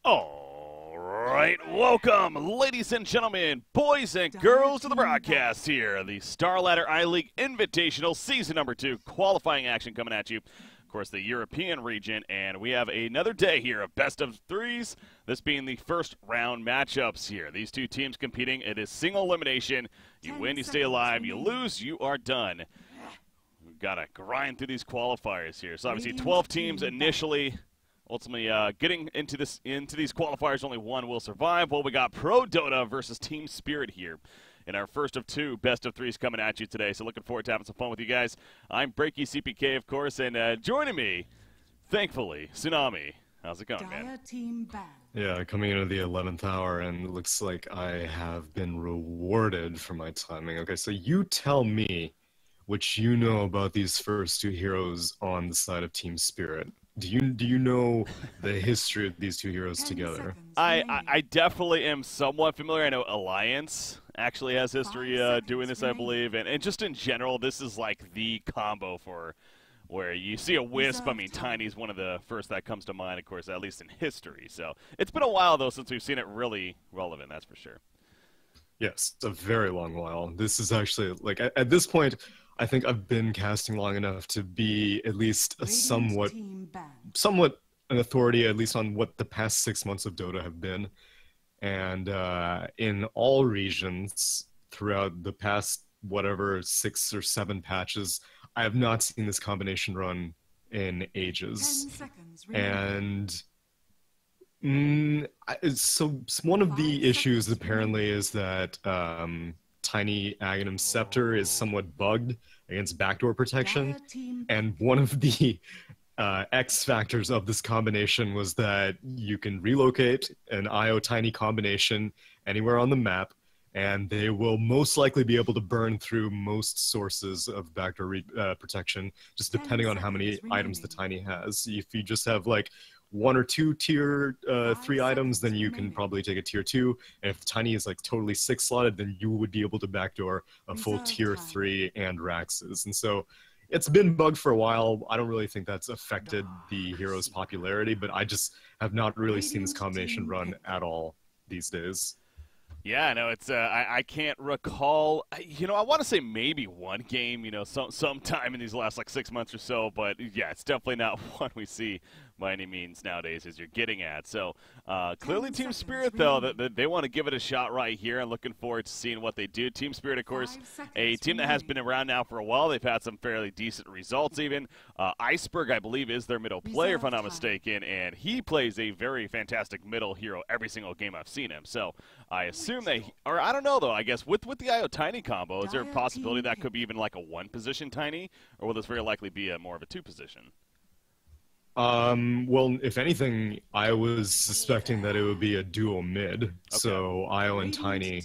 All right, welcome, ladies and gentlemen, boys and girls, to the broadcast here. The StarLadder I-League Invitational Season number 2 qualifying action coming at you. Of course, the European region, and we have another day here of best of threes, this being the first round matchups here. These two teams competing, it is single elimination. You win, you stay alive. You lose, you are done. We've got to grind through these qualifiers here. So obviously 12 teams initially. Ultimately, getting into these qualifiers, only one will survive. Well, we got Prodota versus Team Spirit here in our first of two best of threes coming at you today. So looking forward to having some fun with you guys. I'm Breaky CPK, of course, and joining me, thankfully, Tsunami. How's it going, man? Yeah, coming into the 11th hour, and it looks like I have been rewarded for my timing. Okay, so you tell me what you know about these first two heroes on the side of Team Spirit. Do you know the history of these two heroes together? I definitely am somewhat familiar. I know Alliance actually has history doing this, I believe, and just in general, this is like the combo for where you see a Wisp. I mean, Tiny's one of the first that comes to mind, of course, at least in history. So it's been a while, though, since we've seen it really relevant, that's for sure. Yes, it's a very long while. This is actually, like, at this point, I think I've been casting long enough to be at least a somewhat an authority, at least on what the past 6 months of Dota have been. And in all regions throughout the past, whatever, 6 or 7 patches, I have not seen this combination run in ages. And so one of the issues apparently is that Tiny Aghanim Scepter is somewhat bugged against backdoor protection, and one of the X factors of this combination was that you can relocate an IO Tiny combination anywhere on the map, and they will most likely be able to burn through most sources of backdoor protection, just depending on how many items the Tiny has. If you just have like 1 or 2 tier 3 items, then you can probably take a tier 2. And if Tiny is like totally 6 slotted, then you would be able to backdoor a full tier 3 and Raxes. And so it's been bugged for a while. I don't really think that's affected the hero's popularity, but I just have not really seen this combination run at all these days. Yeah, no, it's I can't recall. You know, I want to say maybe one game, you know, sometime in these last like 6 months or so. But yeah, it's definitely not one we see by any means nowadays, as you're getting at. So clearly, Team Spirit though, they want to give it a shot right here, and looking forward to seeing what they do. Team Spirit, of course, a team that has been around now for a while. They've had some fairly decent results. Even Iceberg, I believe, is their middle player, if I'm not mistaken, and he plays a very fantastic middle hero every single game I've seen him. So I assume they, or I don't know though, I guess with the IO Tiny combo, is there a possibility that could be even like a 1-position Tiny, or will this very likely be more of a 2-position? Well, if anything, I was suspecting that it would be a duo mid. Okay. So IO and Tiny.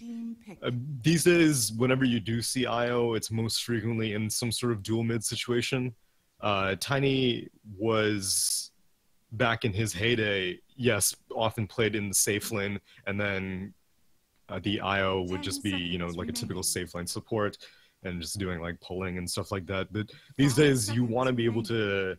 These days, whenever you do see IO, it's most frequently in some sort of dual mid situation. Tiny was, back in his heyday, yes, often played in the safe lane, and then the IO would just be, you know, like a typical safe lane support and just doing like pulling and stuff like that. But these days, you want to be able to,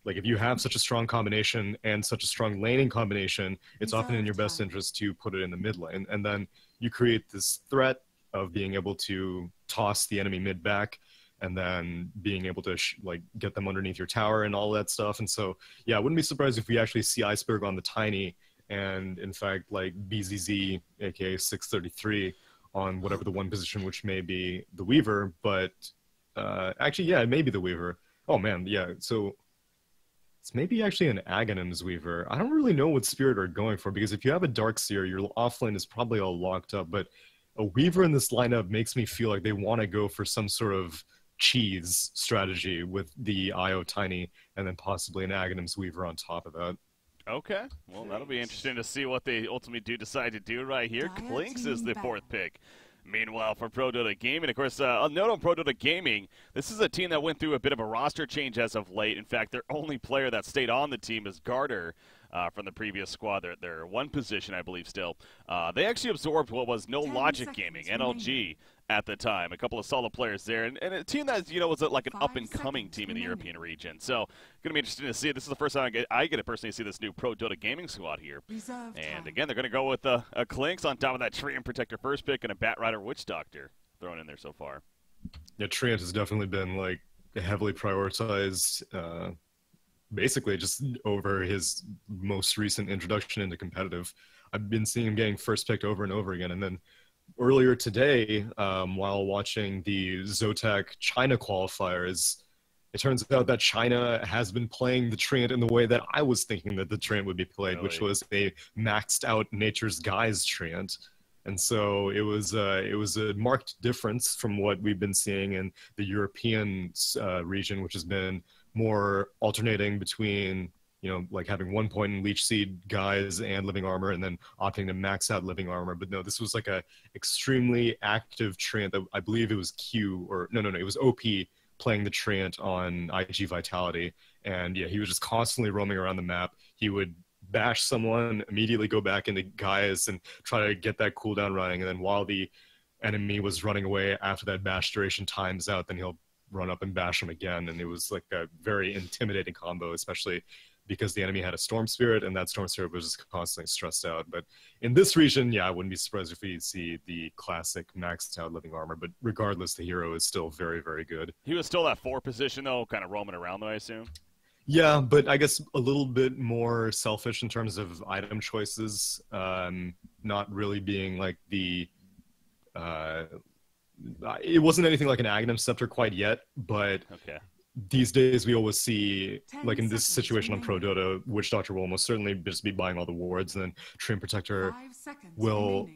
like, if you have such a strong combination and such a strong laning combination, it's often in your best interest to put it in the mid lane. And then you create this threat of being able to toss the enemy mid back, and then being able to like get them underneath your tower and all that stuff. And so, yeah, I wouldn't be surprised if we actually see Iceberg on the Tiny, and in fact, like BZZ, aka 633, on whatever the 1 position, which may be the Weaver. But actually, yeah, it may be the Weaver. Oh man, yeah. So it's maybe actually an Aghanim's Weaver. I don't really know what Spirit are going for, because if you have a Darkseer, your offlane is probably all locked up. But a Weaver in this lineup makes me feel like they want to go for some sort of cheese strategy with the IO Tiny, and then possibly an Aghanim's Weaver on top of that. Okay, well, that'll be interesting to see what they ultimately do decide to do right here. Clinks is the 4th pick. Meanwhile, for Prodota Gaming, of course, a note on Prodota Gaming, this is a team that went through a bit of a roster change as of late. In fact, their only player that stayed on the team is Garter. from the previous squad. They're one position, I believe, still. They actually absorbed what was No Logic Gaming, NLG, at the time. A couple of solid players there, and a team that was like an up-and-coming team in the European region. So, going to be interesting to see. This is the first time I get to personally see this new Prodota gaming squad here. And again, they're going to go with a Clinks on top of that Treant Protector first pick and a Bat Rider Witch Doctor thrown in there so far. Yeah, Treant has definitely been like heavily prioritized, basically just over his most recent introduction into competitive. I've been seeing him getting first picked over and over again, and then earlier today, while watching the Zotac China qualifiers, it turns out that China has been playing the Treant in the way that I was thinking that the Treant would be played, which was a maxed out Nature's Guise Treant. And so it was a marked difference from what we've been seeing in the European region, which has been more alternating between, like having 1 point in Leech Seed guys and Living Armor, and then opting to max out Living Armor. But no, this was like a extremely active Treant that I believe it was Q, or no, it was OP playing the Treant on IG Vitality. And yeah, he was just constantly roaming around the map. He would bash someone, immediately go back into guys and try to get that cooldown running. And then while the enemy was running away after that bash duration times out, then he'll run up and bash him again. And it was like a very intimidating combo, especially because the enemy had a Storm Spirit, and that Storm Spirit was just constantly stressed out. But in this region, yeah, I wouldn't be surprised if we see the classic maxed out Living Armor. But regardless, the hero is still very, very good. He was still that 4 position, though, kind of roaming around, though, I assume? Yeah, but I guess a little bit more selfish in terms of item choices, not really being like the... it wasn't anything like an Aghanim Scepter quite yet, but these days we always see, like in this situation on Prodota, Witch Doctor will almost certainly just be buying all the wards, and then Treant Protector will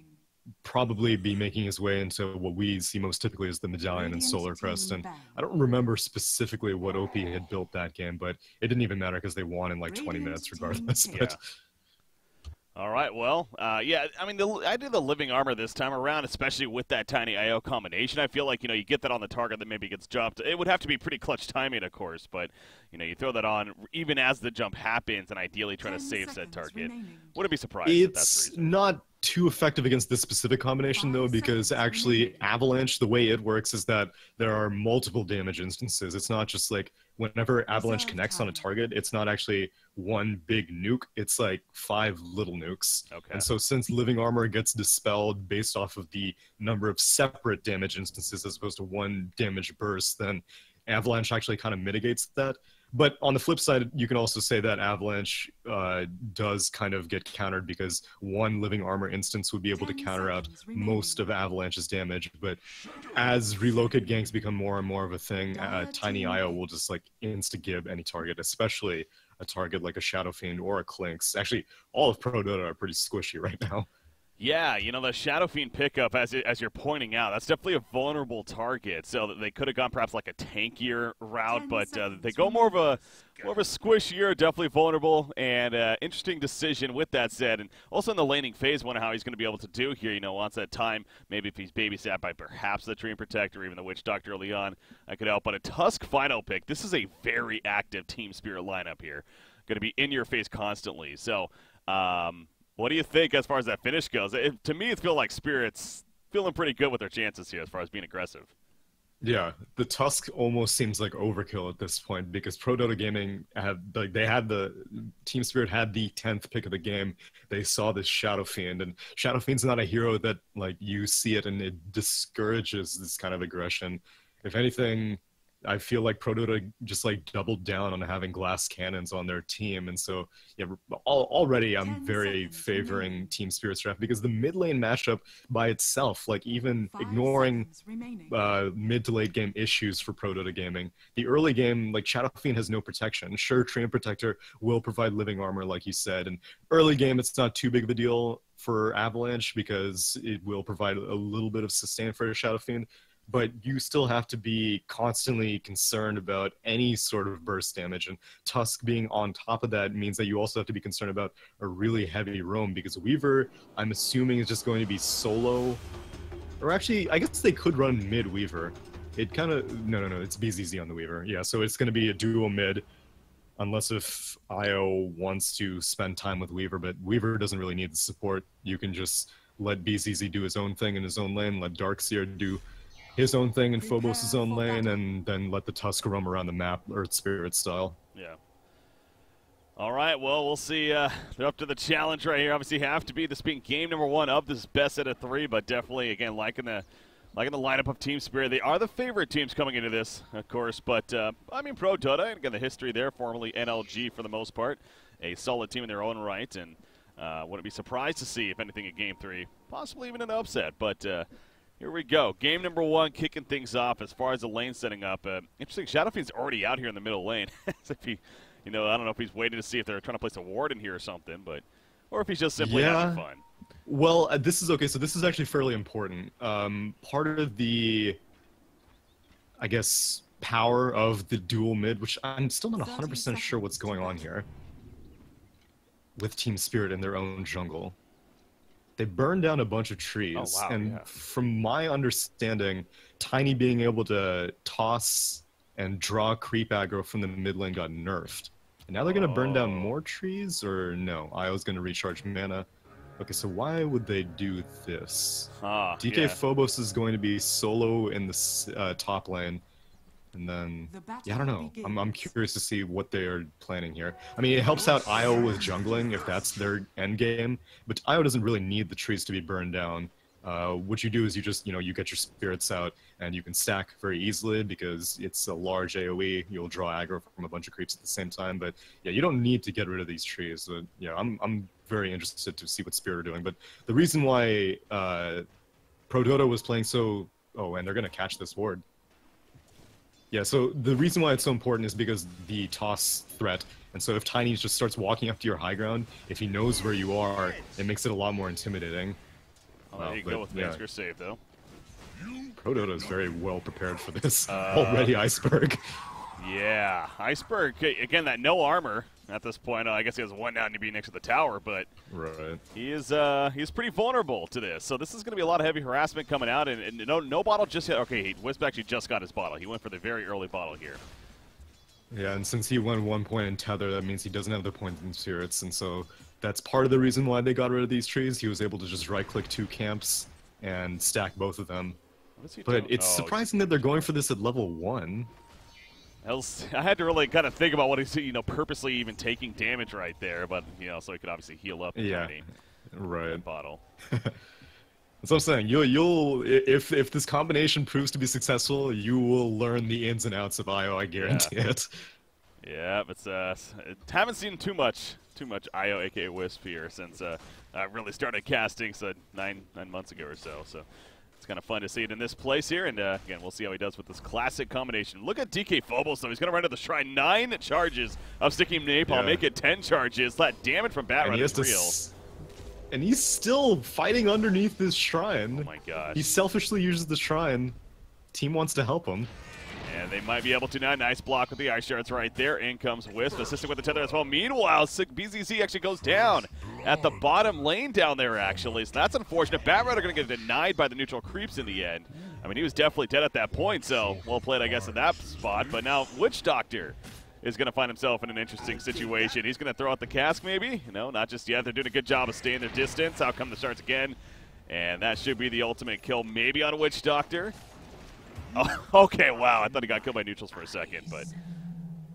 probably be making his way into what we see most typically as the Medallion and Solar Crest. And I don't remember specifically what OP had built that game, but it didn't even matter because they won in like 20 minutes regardless. But all right, well, yeah, I mean, I did the Living Armor this time around, especially with that tiny IO combination. I feel like, you get that on the target that maybe gets jumped. It would have to be pretty clutch timing, of course, but, you throw that on even as the jump happens and ideally trying to save said target. Wouldn't be surprised if that's the reason. Not too effective against this specific combination, though, because actually Avalanche, the way it works is that there are multiple damage instances. It's not just like whenever Avalanche connects on a target, it's not actually one big nuke, it's like 5 little nukes. And so since Living Armor gets dispelled based off of the number of separate damage instances as opposed to one damage burst, then Avalanche actually kind of mitigates that. But on the flip side, you can also say that Avalanche does kind of get countered because one Living Armor instance would be able to counter out most of Avalanche's damage. But as relocate ganks become more and more of a thing, Tiny IO will just like insta-gib any target, especially a target like a Shadow Fiend or a Clinks. Actually, all of Prodota are pretty squishy right now. Yeah, the Shadow Fiend pickup, as you're pointing out, that's definitely a vulnerable target. So they could have gone perhaps like a tankier route, but they go more of a squishier, definitely vulnerable, and interesting decision with that said. And also in the laning phase, wonder how he's going to be able to do here. Once that time, maybe if he's babysat by perhaps the Treant Protector or even the Witch Doctor early on, that could help. But a Tusk final pick, this is a very active Team Spirit lineup here. Going to be in your face constantly. So, what do you think as far as that finish goes? To me, it feels like Spirit's feeling pretty good with their chances here as far as being aggressive. Yeah, the Tusk almost seems like overkill at this point because Prodota Gaming the Team Spirit had the 10th pick of the game. They saw this Shadow Fiend, and Shadow Fiend's not a hero that like you see it and it discourages this kind of aggression. If anything, I feel like Prodota just like doubled down on having glass cannons on their team, and so yeah, already I'm very favoring Team Spirit's draft because the mid lane matchup by itself, like even ignoring mid to late game issues for Prodota Gaming, the early game like Shadow Fiend has no protection. Sure, Treant Protector will provide Living Armor like you said, and early game it's not too big of a deal for Avalanche because it will provide a little bit of sustain for Shadow Fiend. But you still have to be constantly concerned about any sort of burst damage, and Tusk being on top of that means that you also have to be concerned about a really heavy roam, because Weaver, I'm assuming, is just going to be solo, or actually, I guess they could run mid Weaver. It kind of, no, it's BZZ on the Weaver, yeah, so it's going to be a duo mid, unless if IO wants to spend time with Weaver, but Weaver doesn't really need the support. You can just let BZZ do his own thing in his own lane, let Darkseer do his own thing in Phobos' own lane, and then let the Tusk roam around the map, Earth Spirit style. Yeah. All right, well, we'll see. They're up to the challenge right here. Obviously, have to be this being game number 1 of this best out of 3, but definitely, again, liking the lineup of Team Spirit. They are the favorite teams coming into this, of course, but, I mean, Prodota, and again, the history there, formerly NLG for the most part, a solid team in their own right, and wouldn't be surprised to see, if anything, in Game 3, possibly even an upset, but here we go. Game number 1, kicking things off as far as the lane setting up. Interesting, Shadowfiend's already out here in the middle lane, as if he, I don't know if he's waiting to see if they're trying to place a ward in here or something, or if he's just simply having fun. Well, this is okay. So this is actually fairly important. Part of the, I guess, power of the dual mid, which I'm still not 100% sure what's going on here with Team Spirit in their own jungle. They burned down a bunch of trees, and from my understanding, Tiny being able to toss and draw creep aggro from the mid lane got nerfed. And now they're going to burn down more trees, or no? Io's going to recharge mana. Okay, so why would they do this? DK Phobos is going to be solo in the top lane. And then, yeah, I don't know. I'm curious to see what they are planning here. I mean, it helps out Io with jungling if that's their end game, but Io doesn't really need the trees to be burned down. What you do is you just, you get your spirits out, and you can stack very easily because it's a large AoE. You'll draw aggro from a bunch of creeps at the same time, but yeah, you don't need to get rid of these trees. So, yeah, I'm very interested to see what Spirit are doing. But the reason why Prodota was playing so... Oh, and they're going to catch this ward. Yeah, so the reason why it's so important is because the toss threat. And so if Tiny just starts walking up to your high ground, if he knows where you are, it makes it a lot more intimidating. There you go with the save, though. Prodota is very well prepared for this already, Iceberg. Yeah, Iceberg, again, that no armor at this point. I guess he has one down to be next to the tower, but he's pretty vulnerable to this. So this is going to be a lot of heavy harassment coming out, and no bottle just yet. Okay, Wisp actually just got his bottle. He went for the very early bottle here. Yeah, and since he won 1 point in Tether, that means he doesn't have the points in Spirits, and so that's part of the reason why they got rid of these trees. He was able to just right-click 2 camps and stack both of them. But it's surprising that they're going for this at level 1. I had to really kind of think about what he's, purposely even taking damage right there, but, so he could obviously heal up. Yeah, right. Bottle. That's what I'm saying. If this combination proves to be successful, you will learn the ins and outs of IO. I guarantee it. Yeah, but haven't seen too much IO, aka Wisp here since I really started casting, so 9 months ago or so. So it's kind of fun to see it in this place here, and again, we'll see how he does with this classic combination. Look at DK Phobos, though. He's going to run to the Shrine. 9 charges of Sticking Napalm, make it 10 charges. That damage from Batrun is real. And he's still fighting underneath this Shrine. Oh my gosh. He selfishly uses the Shrine. Team wants to help him. And they might be able to now. Nice block with the Ice Shards right there. In comes Wisp, assisting with the Tether as well. Meanwhile, BZZ actually goes down at the bottom lane down there, actually. So that's unfortunate. Batrun are going to get denied by the neutral creeps in the end. I mean, he was definitely dead at that point, so well played, I guess, in that spot. But now Witch Doctor is going to find himself in an interesting situation. He's going to throw out the cask, maybe? No, not just yet. They're doing a good job of staying their distance. Out come the shards again. And that should be the ultimate kill, maybe on Witch Doctor. Oh, okay, wow. I thought he got killed by neutrals for a second, but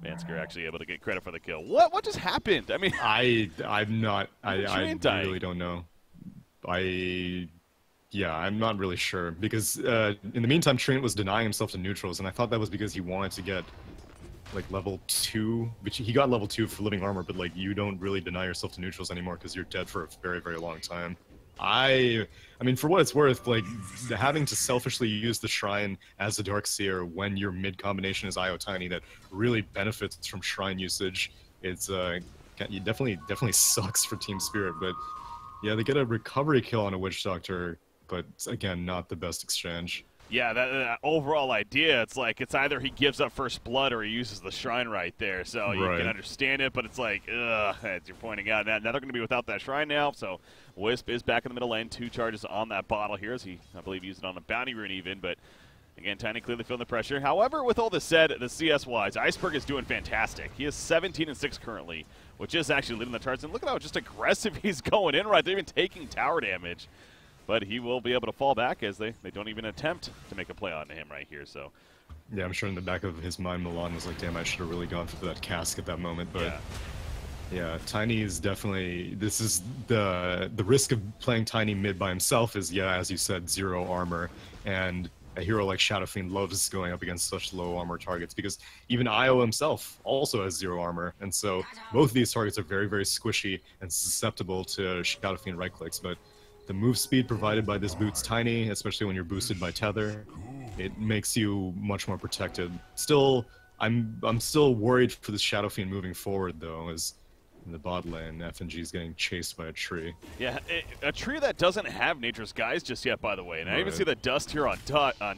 Mansker actually able to get credit for the kill. What just happened? I mean, I really don't know. I'm not really sure because in the meantime, Trent was denying himself to neutrals, and I thought that was because he wanted to get like level 2, which he got level 2 for living armor, but like you don't really deny yourself to neutrals anymore because you're dead for a very, very long time. I mean, for what it's worth, like having to selfishly use the Shrine as a Darkseer when your mid combination is IO Tiny that really benefits from Shrine usage. It's it definitely sucks for Team Spirit, but yeah, they get a recovery kill on a Witch Doctor, but again, not the best exchange. Yeah, that overall idea, it's like it's either he gives up first blood or he uses the Shrine right there. So you can understand it, but it's like, ugh, as you're pointing out. Now they're going to be without that Shrine now, so Wisp is back in the middle lane. 2 charges on that bottle here as he, I believe, used it on a bounty rune even. But Again, Tiny clearly feeling the pressure. However, with all this said, the CS-wise, Iceberg is doing fantastic. He is 17-6 currently, which is actually leading the charts. And look at how just aggressive he's going in right there, even taking tower damage. But he will be able to fall back as they don't even attempt to make a play on him right here. So, yeah, I'm sure in the back of his mind, Milan was like, damn, I should have really gone for that cask at that moment. But yeah, Tiny is definitely, this is the risk of playing Tiny mid by himself is, yeah, as you said, 0 armor. And a hero like Shadow Fiend loves going up against such low armor targets because even Io himself also has 0 armor. And so both of these targets are very, very squishy and susceptible to Shadow Fiend right clicks. But the move speed provided by this boot's Tiny, especially when you're boosted by Tether, it makes you much more protected. Still, I'm still worried for this Shadow Fiend moving forward though, as in the bot lane, FNG is getting chased by a tree. Yeah, a tree that doesn't have Nature's Guise just yet, by the way. And I even see the dust here on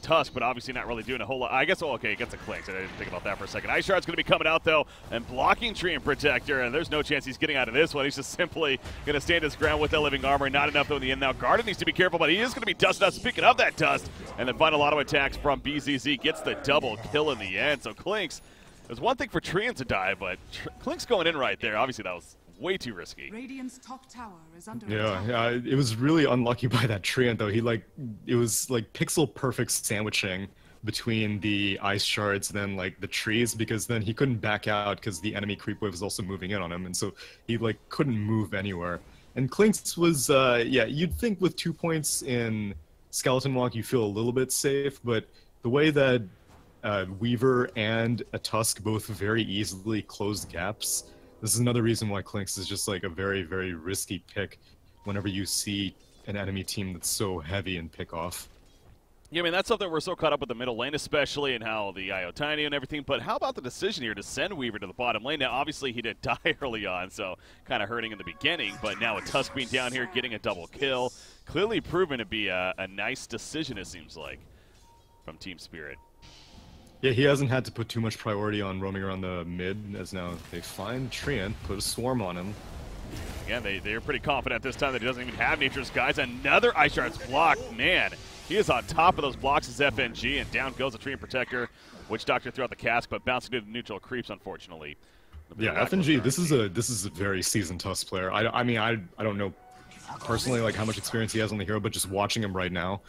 Tusk, but obviously not really doing a whole lot. I guess, okay, it gets a clink, so I didn't think about that for a second. Ice Shard's going to be coming out, though, and blocking Tree and Protector, and there's no chance he's getting out of this one. He's just simply going to stand his ground with that living armor. Not enough, though, in the end. Now, Garden needs to be careful, but he is going to be dusted out. Speaking of that dust, and then final auto attacks from BZZ gets the double kill in the end. So Clinks, there's one thing for Treant to die, but Clink's going in right there. Obviously, that was way too risky. Radiant's top tower is under yeah, it was really unlucky by that Treant though. It was like pixel perfect sandwiching between the ice shards and then like the trees, because then he couldn't back out because the enemy creep wave was also moving in on him, and so he like couldn't move anywhere. And Clinks was yeah, you'd think with 2 points in Skeleton Walk you feel a little bit safe, but the way that Weaver and a Tusk both very easily closed gaps, this is another reason why Clinks is just like a very, very risky pick whenever you see an enemy team that's so heavy in pickoff. Yeah, I mean, that's something we're so caught up with the middle lane especially, and how the IO Tiny and everything, but how about the decision here to send Weaver to the bottom lane? Now, obviously, he did die early on, so kind of hurting in the beginning, but now with Tusk being down here, getting a double kill, clearly proven to be a nice decision, it seems like, from Team Spirit. Yeah, he hasn't had to put too much priority on roaming around the mid, as now they find Treant, put a swarm on him. Again, they're pretty confident this time that he doesn't even have Nature's Guise. Another Ice Shard's blocked. Man, he is on top of those blocks as FNG, and down goes the Tree and Protector. Witch Doctor throughout the cask, but bouncing to the neutral creeps, unfortunately. Yeah, FNG, this is a very seasoned Tusk player. I mean, I don't know personally like how much experience he has on the hero, but just watching him right now,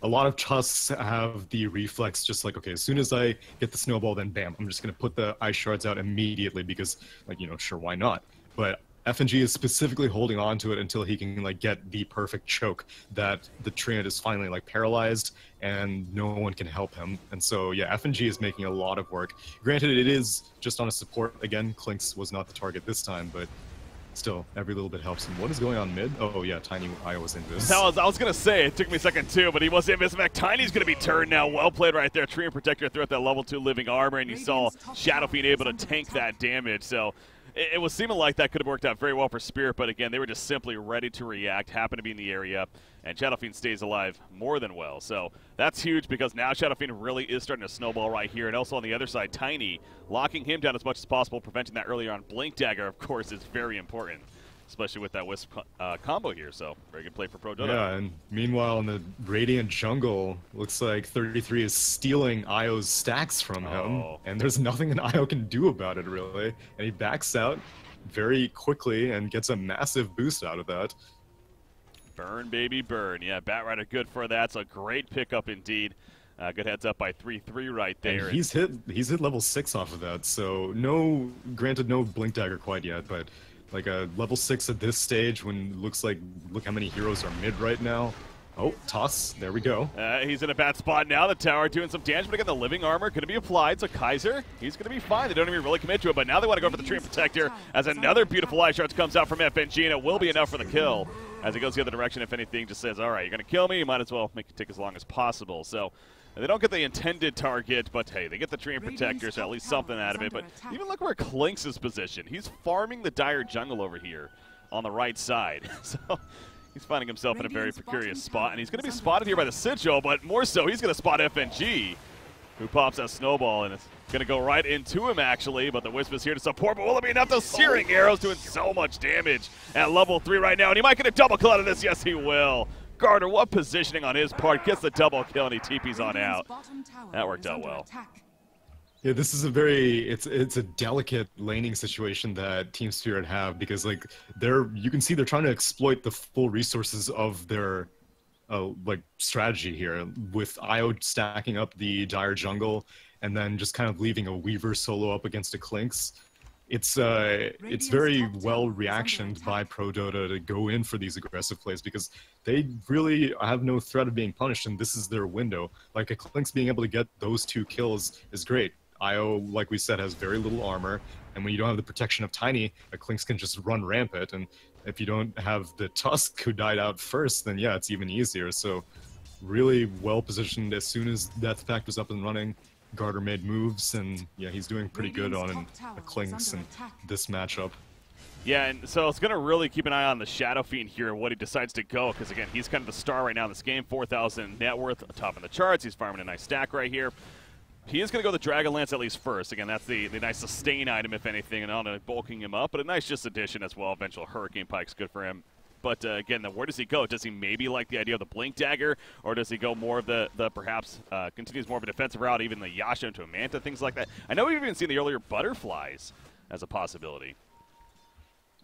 a lot of Tusks have the reflex just like, okay, as soon as I get the snowball, then bam, I'm just going to put the ice shards out immediately because, like, you know, sure, why not? But FNG is specifically holding on to it until he can, like, get the perfect choke that the Treant is finally, like, paralyzed and no one can help him. And so, yeah, FNG is making a lot of work. Granted, it is just on a support. Again, Clinks was not the target this time, but still, every little bit helps. And what is going on mid? Oh, yeah, Tiny Io was invis. I was going to say, it took me a second too, but he was invis. In fact, Tiny's going to be turned now. Well played right there. Tree and Protector throughout that level 2 living armor, and you saw Shadow being able to tank that damage. So it was seeming like that could have worked out very well for Spirit, but again, they were just simply ready to react, happened to be in the area, and Shadow Fiend stays alive more than well. So that's huge because now Shadow Fiend really is starting to snowball right here. And also on the other side, Tiny locking him down as much as possible, preventing that earlier on. Blink Dagger, of course, is very important, especially with that Wisp combo here. So very good play for Prodota. Yeah, and meanwhile in the Radiant jungle, looks like 33 is stealing Io's stacks from him, and there's nothing that Io can do about it really. And he backs out very quickly and gets a massive boost out of that. Burn, baby, burn. Yeah, Batrider good for that. So great pickup indeed. Good heads up by 3-3 right there. And he's hit level 6 off of that. So granted no Blink Dagger quite yet, but like a level 6 at this stage when look how many heroes are mid right now. Oh, toss. There we go. He's in a bad spot now. The tower doing some damage, but again, the living armor going to be applied. So Kaiser, he's going to be fine. They don't even really commit to it, but now they want to go for the Tree and Protector as another beautiful Ice Shards comes out from FNG, and it will be enough for the kill. As it goes the other direction, if anything, just says, all right, you're going to kill me. You might as well make it take as long as possible. So they don't get the intended target, but hey, they get the Tree and Protector, so at least something out of it. But even look where Clinks is positioned. He's farming the Dire jungle over here on the right side. So he's finding himself in a very precarious spot, and he's going to be spotted here by the Sigil, but more so, he's going to spot FNG, who pops that snowball, and it's going to go right into him, actually, but the Wisp is here to support, but will it be enough? Those Searing Arrows doing so much damage at level 3 right now, and he might get a double kill out of this. Yes, he will. Garter, what positioning on his part. Gets the double kill, and he TPs on out. That worked out well. Yeah, this is a very it's a delicate laning situation that Team Spirit have, because like you can see they're trying to exploit the full resources of their like strategy here, with IO stacking up the Dire jungle and then just kind of leaving a Weaver solo up against a Clinks. It's very well reactioned by Prodota to go in for these aggressive plays, because they really have no threat of being punished, and this is their window. Like a Clinks being able to get those 2 kills is great. IO, like we said, has very little armor, and when you don't have the protection of Tiny, a Clinks can just run rampant, and if you don't have the Tusk who died out first, then yeah, it's even easier. So really well positioned. As soon as Death Pact was up and running, Garter made moves, and yeah, he's doing pretty good on a Clinks in this matchup. Yeah, and so it's going to really keep an eye on the Shadow Fiend here and what he decides to go, because again, he's kind of the star right now in this game. 4,000 net worth, top of the charts. He's farming a nice stack right here. He is going to go the Dragon Lance at least first. Again, that's the nice sustain item, if anything, and on bulking him up, but a nice just addition as well. Eventual Hurricane Pike's good for him. But again, then where does he go? Does he maybe like the idea of the Blink Dagger, or does he go more of the perhaps continues more of a defensive route, even the Yasha into a Manta, things like that? I know we've even seen the earlier Butterflies as a possibility.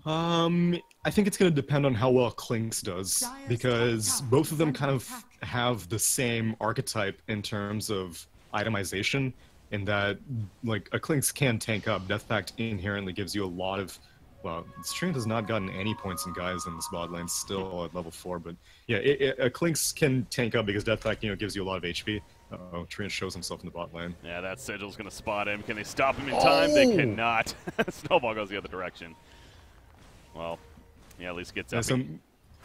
I think it's going to depend on how well Clinks does, because both of them kind of have the same archetype in terms of itemization, in that like a Clinks can tank up. Death Pact inherently gives you a lot of, well, Strength has not gotten any points in guys in this bot lane, still at level 4, but yeah, a Clinks can tank up because Death Pact, gives you a lot of HP. Uh-oh, Trian shows himself in the bot lane. Yeah, that Sigil's gonna spot him. Can they stop him in time? They cannot. Snowball goes the other direction. Well, yeah, at least gets up.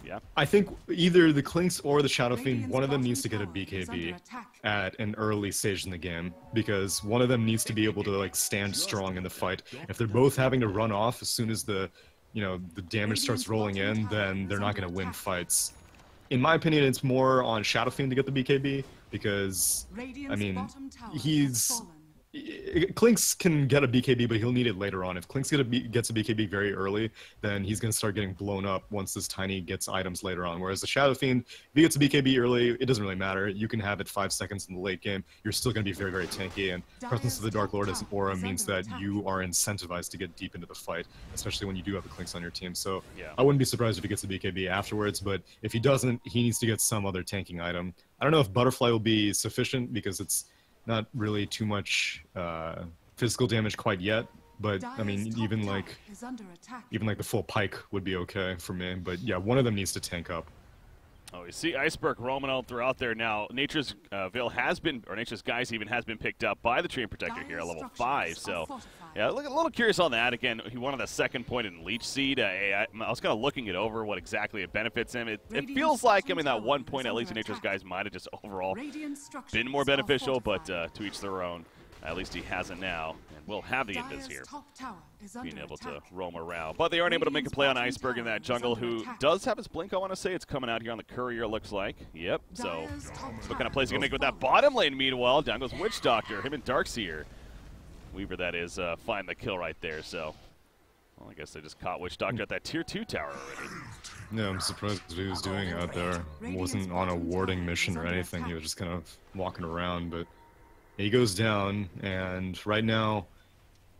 Yeah. I think either the Clinks or the Shadow Fiend, one of them needs to get a BKB at an early stage in the game, because one of them needs to be able to like stand strong in the fight. If they're both having to run off as soon as the damage starts rolling in, then they're not going to win fights. In my opinion, it's more on Shadow Fiend to get the BKB, because I mean, Clinks can get a BKB, but he'll need it later on. If Clinks gets a BKB very early, then he's going to start getting blown up once this Tiny gets items later on. Whereas the Shadow Fiend, if he gets a BKB early, it doesn't really matter. You can have it 5 seconds in the late game. You're still going to be very, very tanky, and Presence of the Dark Lord as an aura means that you are incentivized to get deep into the fight, especially when you do have a Clinks on your team. So yeah. I wouldn't be surprised if he gets a BKB afterwards, but if he doesn't, he needs to get some other tanking item. I don't know if Butterfly will be sufficient, because it's not really too much physical damage quite yet, but I mean, even like the full Pike would be okay for me. But yeah, one of them needs to tank up. Oh, you see Iceberg roaming all throughout there now. Nature's Veil has been, or Nature's Guise even has been picked up by the Treant Protector here at level 5. So, yeah, a little curious on that. Again, he wanted a second point in Leech Seed. I was kind of looking it over, what exactly it benefits him. It feels like, I mean, that 1 point at least in Nature's Guise might have just overall been more beneficial, but to each their own. At least he hasn't now, and will have the invis here, being able to roam around. But they aren't able to make a play on Iceberg in that jungle, who does have his blink, I want to say. It's coming out here on the courier, it looks like. Yep, so what kind of plays he can make with that bottom lane? Meanwhile, down goes Witch Doctor, him and Darkseer. Weaver, that is, find the kill right there, so. Well, I guess they just caught Witch Doctor at that tier 2 tower already. Yeah, I'm surprised what he was doing out there. He wasn't on a warding mission or anything, he was just kind of walking around, but he goes down, and right now,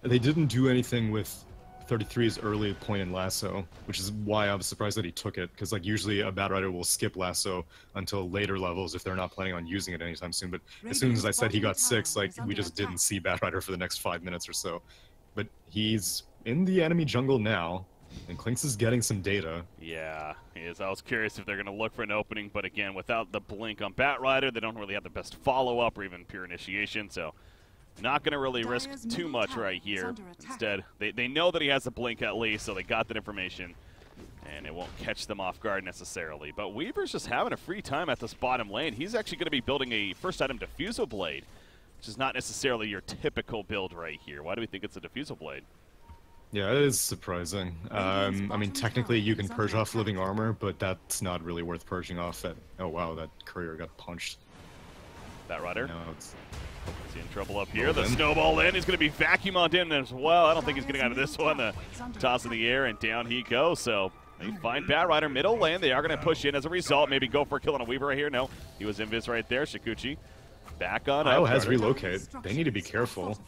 they didn't do anything with 33's early point in Lasso, which is why I was surprised that he took it, because like usually a Batrider will skip Lasso until later levels if they're not planning on using it anytime soon, but as soon as I said he got 6, like we just didn't see Batrider for the next 5 minutes or so. But he's in the enemy jungle now, and Clinks is getting some data. Yeah, he is. I was curious if they're going to look for an opening, but again, without the blink on Batrider, they don't really have the best follow-up or even pure initiation, so not going to really risk too much right here. Instead, they know that he has a blink at least, so they got that information, and it won't catch them off guard necessarily. But Weaver's just having a free time at this bottom lane. He's actually going to be building a first item Diffusal Blade, which is not necessarily your typical build right here. Why do we think it's a Diffusal Blade? Yeah, it is surprising. I mean, technically you can purge off living armor, but that's not really worth purging off. Oh wow, that courier got punched. Batrider? No, is he in trouble up here? The snowball in. He's going to be vacuumed in as well. I don't think he's getting out of this one. The toss in the air, and down he goes. So They find Batrider middle lane. They are going to push in as a result. Maybe go for a kill on a Weaver right here. No, he was invis right there. Shikuchi back on Io up. has relocate. They need to be careful.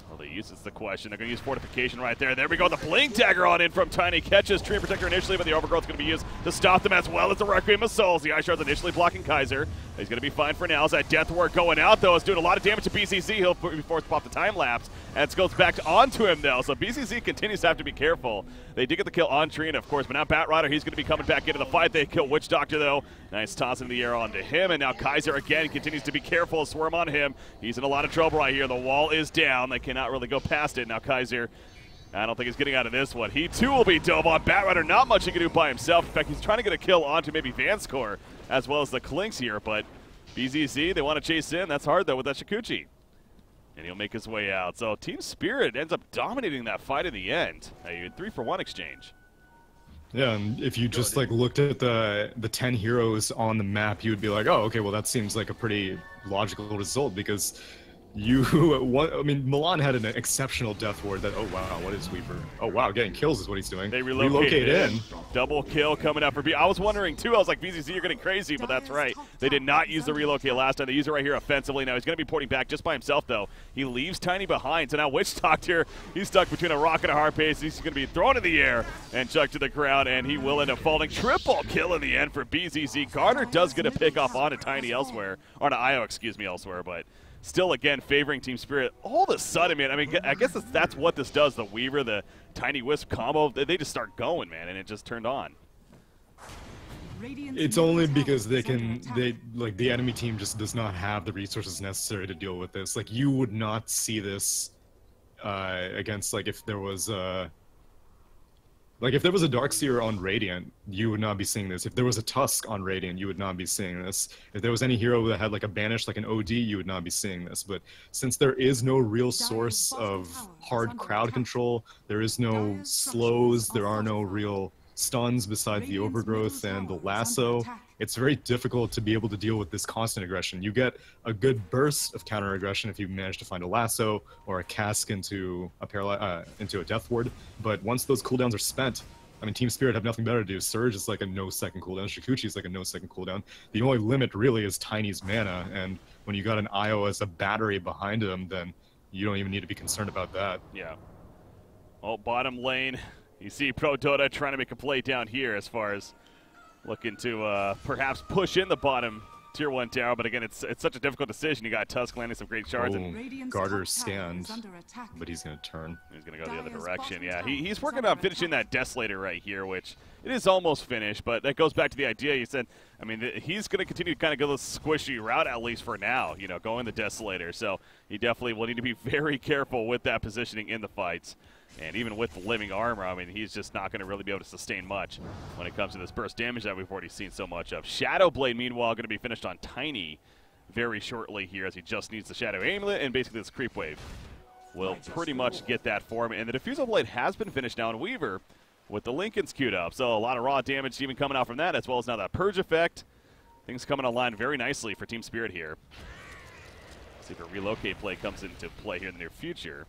Well, they use it's the question. They're going to use fortification right there. There we go. The blink dagger on in from Tiny. Catches Tree Protector initially, but the overgrowth's going to be used to stop them as well as the Requiem of Souls. The Ice Shard's initially blocking Kaiser. He's going to be fine for now. As that Death Ward going out, though, is doing a lot of damage to BCC. He'll be forced to pop the time lapse. And it goes back onto him, though. So BCC continues to have to be careful. They did get the kill on Trina, of course, but now Batrider, he's going to be coming back into the fight. They kill Witch Doctor, though. Nice toss in the air onto him. And now Kaiser again continues to be careful. Swarm on him. He's in a lot of trouble right here. The wall is down. They cannot really go past it. Now Kaiser, I don't think he's getting out of this one. He too will be dove on. Batrider, not much he can do by himself. In fact, he's trying to get a kill onto maybe Vanscore as well as the Clinks here, but BZZ, they want to chase in. That's hard, though, with that Shikuchi. And he'll make his way out. So Team Spirit ends up dominating that fight in the end. A 3-for-1 exchange. Yeah, and if you just like looked at the 10 heroes on the map, you would be like, oh, okay, well that seems like a pretty logical result because I mean, Milan had an exceptional death ward that, oh wow, what is Weaver? Oh wow, getting kills is what he's doing. They relocate in. Double kill coming up for B. I was wondering too, I was like, BZZ, you're getting crazy, but that's right. They did not use the relocate last time. They use it right here offensively. Now he's going to be porting back just by himself though. He leaves Tiny behind, so now Witch Doctor, he's stuck between a rock and a hard pace. He's going to be thrown in the air and chucked to the ground, and he will end up falling. Triple kill in the end for BZZ. Garner does get a pick off onto Tiny elsewhere, or to Io, excuse me, elsewhere, but still, again, favoring Team Spirit. All of a sudden, man, I mean, I guess that's what this does. The Weaver, the Tiny Wisp combo, they just start going, man, and it just turned on. It's only because the enemy team just does not have the resources necessary to deal with this. Like, you would not see this against, like, if there was a Darkseer on Radiant, you would not be seeing this. If there was a Tusk on Radiant, you would not be seeing this. If there was any hero that had like a Banish, like an OD, you would not be seeing this. But since there is no real source of hard crowd control, there is no slows, there are no real stuns besides the Overgrowth and the Lasso, it's very difficult to be able to deal with this constant aggression. You get a good burst of counter aggression if you manage to find a Lasso or a Cask into a Death Ward, but once those cooldowns are spent, I mean, Team Spirit have nothing better to do. Surge is like a no-second cooldown. Shikuchi is like a no-second cooldown. The only limit really is Tiny's mana, and when you got an Io as a battery behind him, then you don't even need to be concerned about that. Yeah. Oh, bottom lane. You see Prodota trying to make a play down here as far as looking to perhaps push in the bottom tier 1 tower, but again, it's such a difficult decision. You got Tusk landing some great shards. And Garter's scanned, but he's going to turn. He's going to go the other direction. Yeah, he's working on finishing that Desolator right here, which it is almost finished, but that goes back to the idea you said. I mean, he's going to continue to kind of go this squishy route, at least for now, you know, going the Desolator. So he definitely will need to be very careful with that positioning in the fights. And even with the living armor, I mean, he's just not going to really be able to sustain much when it comes to this burst damage that we've already seen so much of. Shadow Blade, meanwhile, going to be finished on Tiny very shortly here as he just needs the Shadow Amulet, and basically this Creep Wave will pretty much get that for him. And the Diffusal Blade has been finished now in Weaver with the Lincolns queued up. So a lot of raw damage even coming out from that, as well as now that Purge effect. Things coming online very nicely for Team Spirit here. See if a relocate play comes into play here in the near future.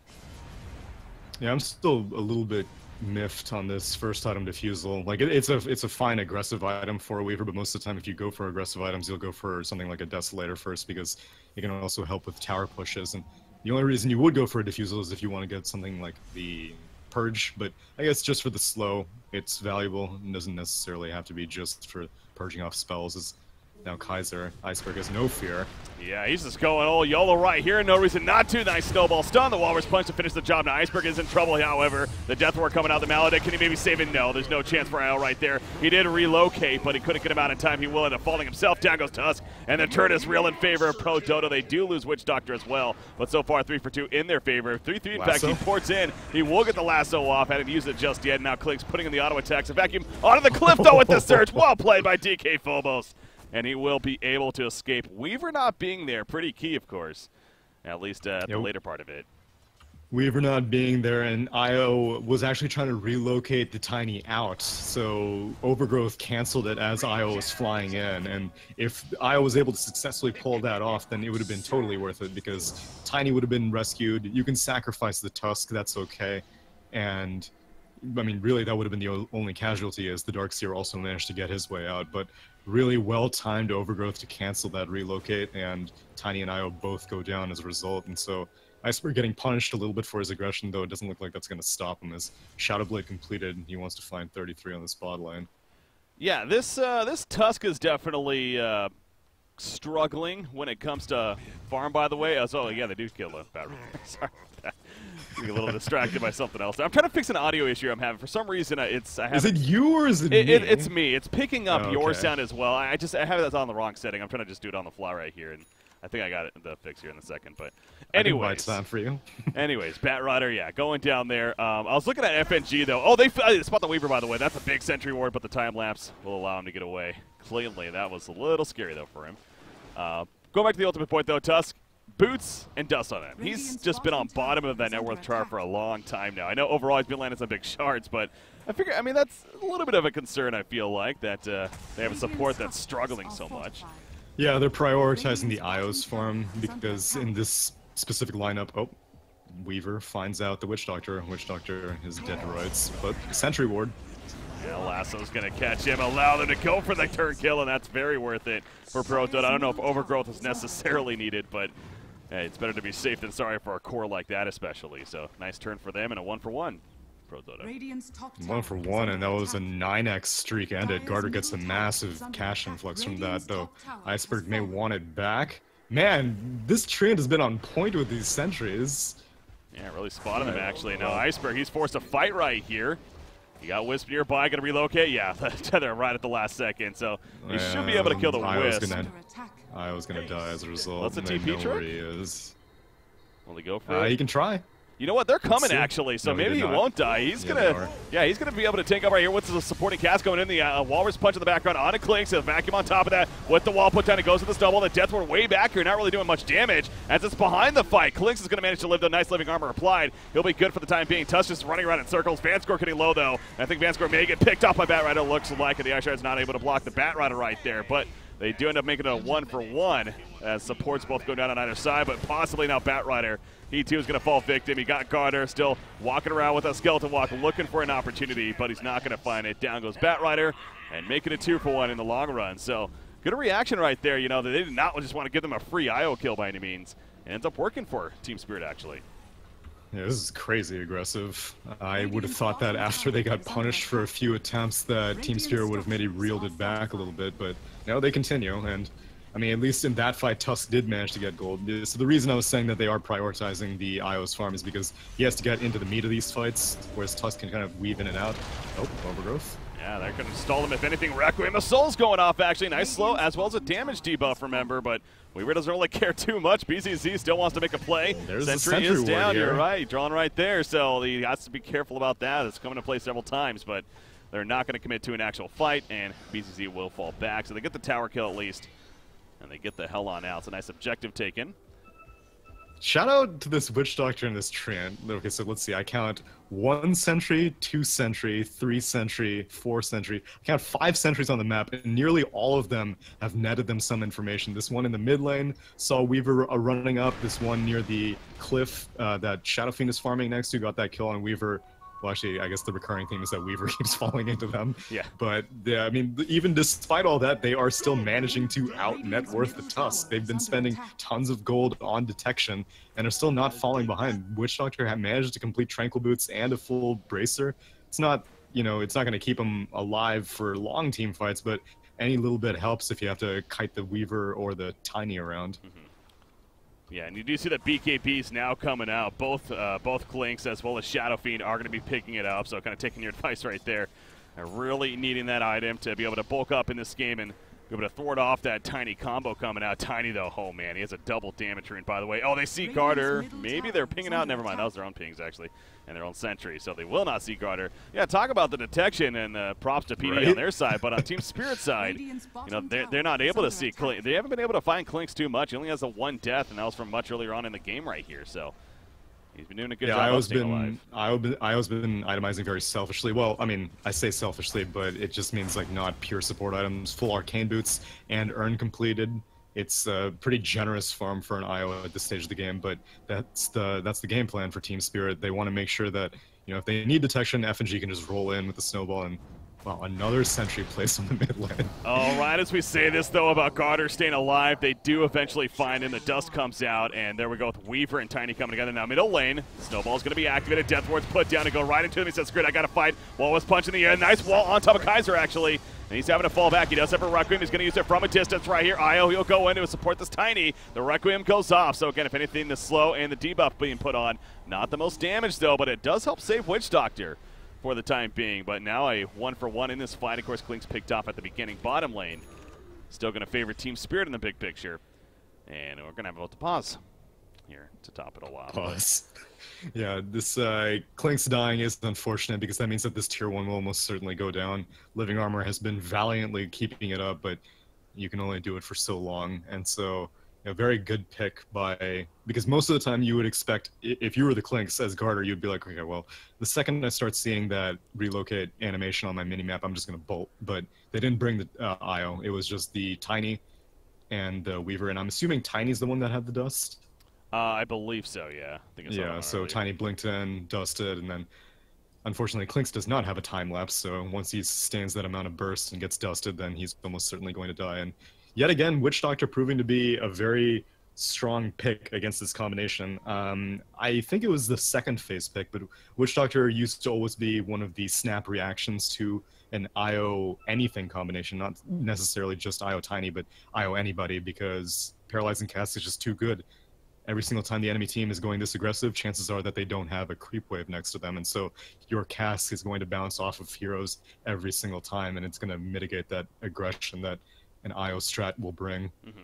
Yeah, I'm still a little bit miffed on this first item Diffusal. Like, it's a fine aggressive item for a Weaver, but most of the time if you go for aggressive items, you'll go for something like a Desolator first because it can also help with tower pushes. And the only reason you would go for a Diffusal is if you want to get something like the Purge, but I guess just for the slow, it's valuable. It doesn't necessarily have to be just for purging off spells. Now Kaiser, Iceberg has no fear. Yeah, he's just going all YOLO right here. No reason not to. Nice snowball stun. The Walrus punch to finish the job. Now Iceberg is in trouble, however. The Death Ward coming out. The Maledict, can he maybe save it? No, there's no chance for Al right there. He did relocate, but he couldn't get him out in time. He will end up falling himself. Down goes Tusk. And the turn is real in favor of Prodota. They do lose Witch Doctor as well, but so far 3 for 2 in their favor. 3-3 in fact. He ports in. He will get the lasso off. Hadn't used it just yet. Now Clicks putting in the auto attacks. A vacuum onto the cliff though with the surge. Well played by DK Phobos. And he will be able to escape. Weaver not being there, pretty key, of course, at least at the later part of it. Weaver not being there, and Io was actually trying to relocate the Tiny out, so Overgrowth canceled it as Io was flying in, and if Io was able to successfully pull that off, then it would have been totally worth it, because Tiny would have been rescued. You can sacrifice the Tusk, that's okay, and I mean, really, that would have been the only casualty, as the Darkseer also managed to get his way out. But really well-timed overgrowth to cancel that relocate, and Tiny and Io both go down as a result. And so Iceberg getting punished a little bit for his aggression, though it doesn't look like that's going to stop him, as Shadowblade completed, and he wants to find 33 on the spot line. Yeah, this Tusk is definitely struggling when it comes to farm, by the way. Oh, yeah, they do kill a bat. Sorry. I'm a little distracted by something else. I'm trying to fix an audio issue I'm having. For some reason, is it you or is it me? It's me. It's picking up your okay. sound as well. I have it on the wrong setting. I'm trying to just do it on the fly right here, and I think I got it the fix here in a second. But anyways, sound for you. anyways, Bat Rider, yeah, going down there. I was looking at FNG though. Oh, they spot the Weaver, by the way. That's a big sentry ward, but the time lapse will allow him to get away cleanly. That was a little scary though for him. Going back to the ultimate point though, Tusk. Boots and dust on him. He's just been on bottom of that net worth chart for a long time now. I know overall he's been landing some big shards, but I mean, that's a little bit of a concern, I feel like, that they have a support that's struggling so much. Yeah, they're prioritizing the Ios for him, because in this specific lineup, Weaver finds out the Witch Doctor. Witch Doctor is dead droids, but Sentry Ward. Yeah, Lasso's going to catch him, allow them to go for the turn kill, and that's very worth it for Prodota. I don't know if overgrowth is necessarily needed, but hey, it's better to be safe than sorry for a core like that, especially. So nice turn for them, and a 1-for-1. Prodota. 1-for-1, and that was a 9x streak ended. Garter gets a massive cash influx from that, though Iceberg may want it back. Man, this trend has been on point with these sentries. Yeah, really spotted him, actually. Now, Iceberg, he's forced to fight right here. You got Wisp nearby, going to relocate? Yeah, tether right at the last second, so he should be able to kill the Wisp. I was going to die as a result. That's a TP trick? Where he is. Will he go for it? He can try. You know what? They're coming, actually, so maybe he won't die. He's he's gonna be able to take up right here with the supporting cast going in. The Walrus punch in the background on a Clinks, a vacuum on top of that with the wall put down. It goes to the stubble. The Death Ward way back here, not really doing much damage as it's behind the fight. Clinks is gonna manage to live, though. Nice living armor applied. He'll be good for the time being. Tusk just running around in circles. Vanscore getting low, though. I think Vanscore may get picked up by Bat Rider. Looks like, and the Ice Rider's not able to block the Bat Rider right there, but they do end up making it a 1-for-1 as supports both go down on either side, but possibly now Bat Rider. He too is going to fall victim. He got Garter still walking around with a skeleton walk, looking for an opportunity, but he's not going to find it. Down goes Bat Rider, and making it 2-for-1 in the long run. So good reaction right there. You know, they did not just want to give them a free IO kill by any means. It ends up working for Team Spirit, actually. Yeah, this is crazy aggressive. I would have thought that after they got punished for a few attempts that Team Spirit would have maybe reeled it back a little bit, but no, they continue, and I mean, at least in that fight, Tusk did manage to get gold. So the reason I was saying that they are prioritizing the Ios farm is because he has to get into the meat of these fights, whereas Tusk can kind of weave in and out. Oh, overgrowth. Yeah, they're going to stall him, if anything. Requiem of Soul's going off, actually. Nice slow, as well as a damage debuff, remember, but Weaver doesn't really care too much. BZZ still wants to make a play. There's Sentry is down, you're right. Drawn right there, so he has to be careful about that. It's coming to play several times, but they're not going to commit to an actual fight, and BZZ will fall back. So they get the tower kill at least, and they get the hell on out. It's a nice objective taken. Shout out to this Witch Doctor and this Treant. Okay, so let's see. I count 1 sentry, 2 sentry, 3 sentry, 4 sentry. I count 5 sentries on the map, and nearly all of them have netted them some information. This one in the mid lane saw Weaver running up. This one near the cliff that Shadow Fiend is farming next to got that kill on Weaver. Well, actually, I guess the recurring theme is that Weaver keeps falling into them. Yeah. But, yeah, I mean, even despite all that, they are still managing to out-net worth the Tusk. They've been spending tons of gold on detection, and are still not falling behind. Witch Doctor have managed to complete Tranquil Boots and a full Bracer. It's not, you know, it's not going to keep them alive for long team fights, but any little bit helps if you have to kite the Weaver or the Tiny around. Mm-hmm. Yeah, and you do see the BKBs now coming out. Both Clinks as well as Shadow Fiend are going to be picking it up, so kind of taking your advice right there. Really needing that item to be able to bulk up in this game and be able to thwart off that Tiny combo coming out. Tiny, though, oh man, he has a double damage rune, by the way. Oh, they see Garter. Maybe they're pinging out. Never mind, that was their own pings, actually, and their own sentry, so they will not see Garter. Yeah, talk about the detection, and props to PD on their side, but on Team Spirit side, you know, they're not able to see Clinks. They haven't been able to find Clinks too much. He only has a 1 death, and that was from much earlier on in the game right here, so he's been doing a good job of staying alive. Io's been itemizing very selfishly. Well, I mean, I say selfishly, but it just means like not pure support items. Full arcane boots and urn completed. It's a pretty generous farm for an IO at this stage of the game, but that's the game plan for Team Spirit. They want to make sure that you know, if they need detection, F&G can just roll in with the snowball and, well, another sentry placed on the mid lane. All right, as we say this, though, about Garter staying alive, they do eventually find him. The dust comes out, and there we go with Weaver and Tiny coming together now. Middle lane, Snowball's going to be activated. Death Ward's put down to go right into him. He says, "Great, I got to fight." Wall was punched in the air. Nice wall on top of Kaiser, actually. And he's having to fall back. He does have a Requiem. He's going to use it from a distance right here. Io, he'll go in to support this Tiny. The Requiem goes off. So, again, if anything, the slow and the debuff being put on. Not the most damage, though, but it does help save Witch Doctor for the time being. But now a 1-for-1 in this fight. Of course, Klink's picked off at the beginning. Bottom lane, still going to favor Team Spirit in the big picture. And we're going to have about to pause here to top it a while. Pause. Yeah, this Klink's dying is unfortunate because that means that this tier 1 will almost certainly go down. Living Armor has been valiantly keeping it up, but you can only do it for so long. And so, a very good pick by, because most of the time you would expect, if you were the Klinks as Garter, you'd be like, okay, well, the second I start seeing that relocate animation on my minimap, I'm just going to bolt. But they didn't bring the IO. It was just the Tiny and the Weaver, and I'm assuming Tiny's the one that had the dust? I believe so, yeah. I think it's yeah, so Tiny blinked in, dusted, and then unfortunately Klinks does not have a time lapse, so once he sustains that amount of burst and gets dusted, then he's almost certainly going to die. And yet again, Witch Doctor proving to be a very strong pick against this combination. I think it was the second phase pick, but Witch Doctor used to always be one of the snap reactions to an IO anything combination, not necessarily just IO Tiny, but IO anybody, because Paralyzing Cast is just too good. Every single time the enemy team is going this aggressive, chances are that they don't have a creep wave next to them, and so your cast is going to bounce off of heroes every single time, and it's going to mitigate that aggression that an IO strat will bring. Mm-hmm.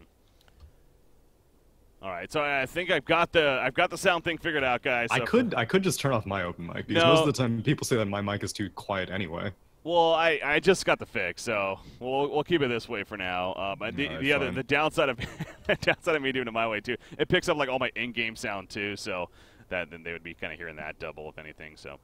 All right, so I think I've got the sound thing figured out, guys. So I could just turn off my open mic because most of the time people say that my mic is too quiet anyway. Well, I just got the fix, so we'll keep it this way for now. The downside of the downside of me doing it my way too, it picks up like all my in-game sound too, so then they would be kind of hearing that double if anything. So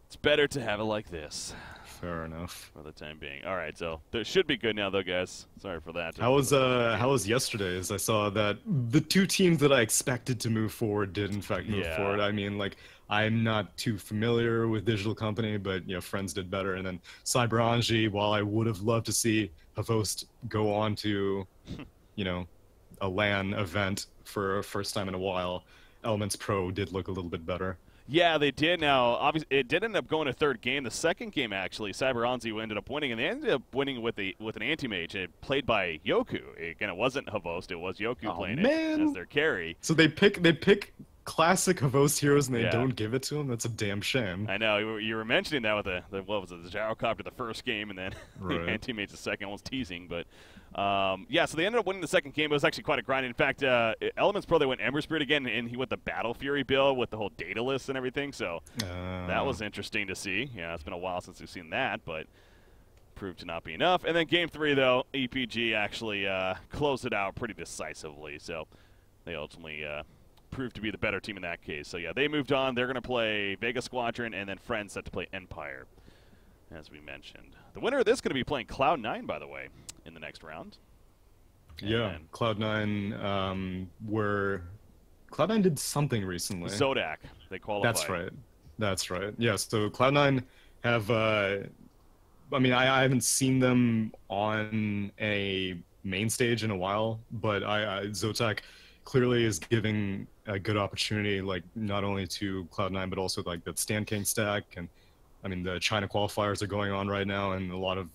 it's better to have it like this. Fair enough. For the time being. All right, so it should be good now, though, guys. Sorry for that. How was yesterday's? I saw that the two teams that I expected to move forward did in fact move forward. I mean, like, I'm not too familiar with Digital Company, but you know, friends did better. And then Cyberangi, while I would have loved to see Havost go on to, you know, a LAN event for a first time in a while, Elements Pro did look a little bit better. Yeah, they did. Now, obviously, it did end up going to third game. The second game, actually, Cyberanzi ended up winning, and they ended up winning with an anti-mage played by Yoku. Again, it wasn't Havost; it was Yoku playing it as their carry. So they pick classic Havost heroes, and they don't give it to him. That's a damn shame. I know. You were mentioning that with the what was it, the Gyrocopter the first game, and then right. the anti-mage the second. Almost teasing, but. Yeah, so they ended up winning the second game. It was actually quite a grind. In fact, Elements Pro, they went Ember Spirit again, and he went the Battle Fury build with the whole data list and everything, so that was interesting to see. Yeah, it's been a while since we've seen that, but proved to not be enough. And then Game 3, though, EPG actually closed it out pretty decisively, so they ultimately proved to be the better team in that case. So, yeah, they moved on. They're going to play Vega Squadron, and then Friends set to play Empire, as we mentioned. The winner of this is going to be playing Cloud9, by the way, in the next round. Yeah, Cloud9 Cloud9 did something recently. Zodak, they qualified. That's right. Yeah, so Cloud9 have, I haven't seen them on a main stage in a while, but Zotak clearly is giving a good opportunity, like, not only to Cloud9, but also, like, that Stand King stack, and, I mean, the China qualifiers are going on right now, and a lot of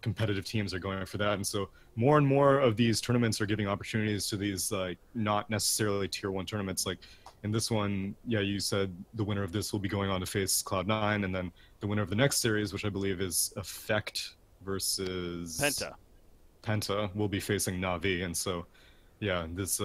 competitive teams are going for that, and so more and more of these tournaments are giving opportunities to these, like, not necessarily tier 1 tournaments. Like in this one, yeah, you said the winner of this will be going on to face Cloud9, and then the winner of the next series, which I believe is Effect versus Penta, will be facing Na'Vi. And so yeah, this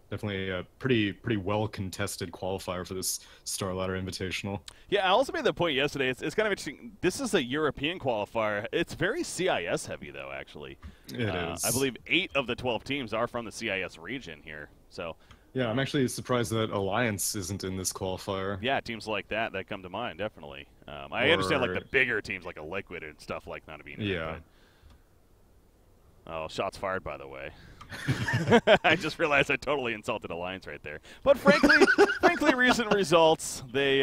definitely a pretty well contested qualifier for this Star Ladder Invitational. Yeah, I also made the point yesterday. It's kind of interesting. This is a European qualifier. It's very CIS heavy, though. Actually, it is. I believe 8 of the 12 teams are from the CIS region here. So yeah, I'm actually surprised that Alliance isn't in this qualifier. Yeah, teams like that come to mind definitely. I understand like the bigger teams like a Liquid and stuff like not being. Yeah. Oh, shots fired, by the way. I just realized I totally insulted Alliance right there. But frankly, recent results they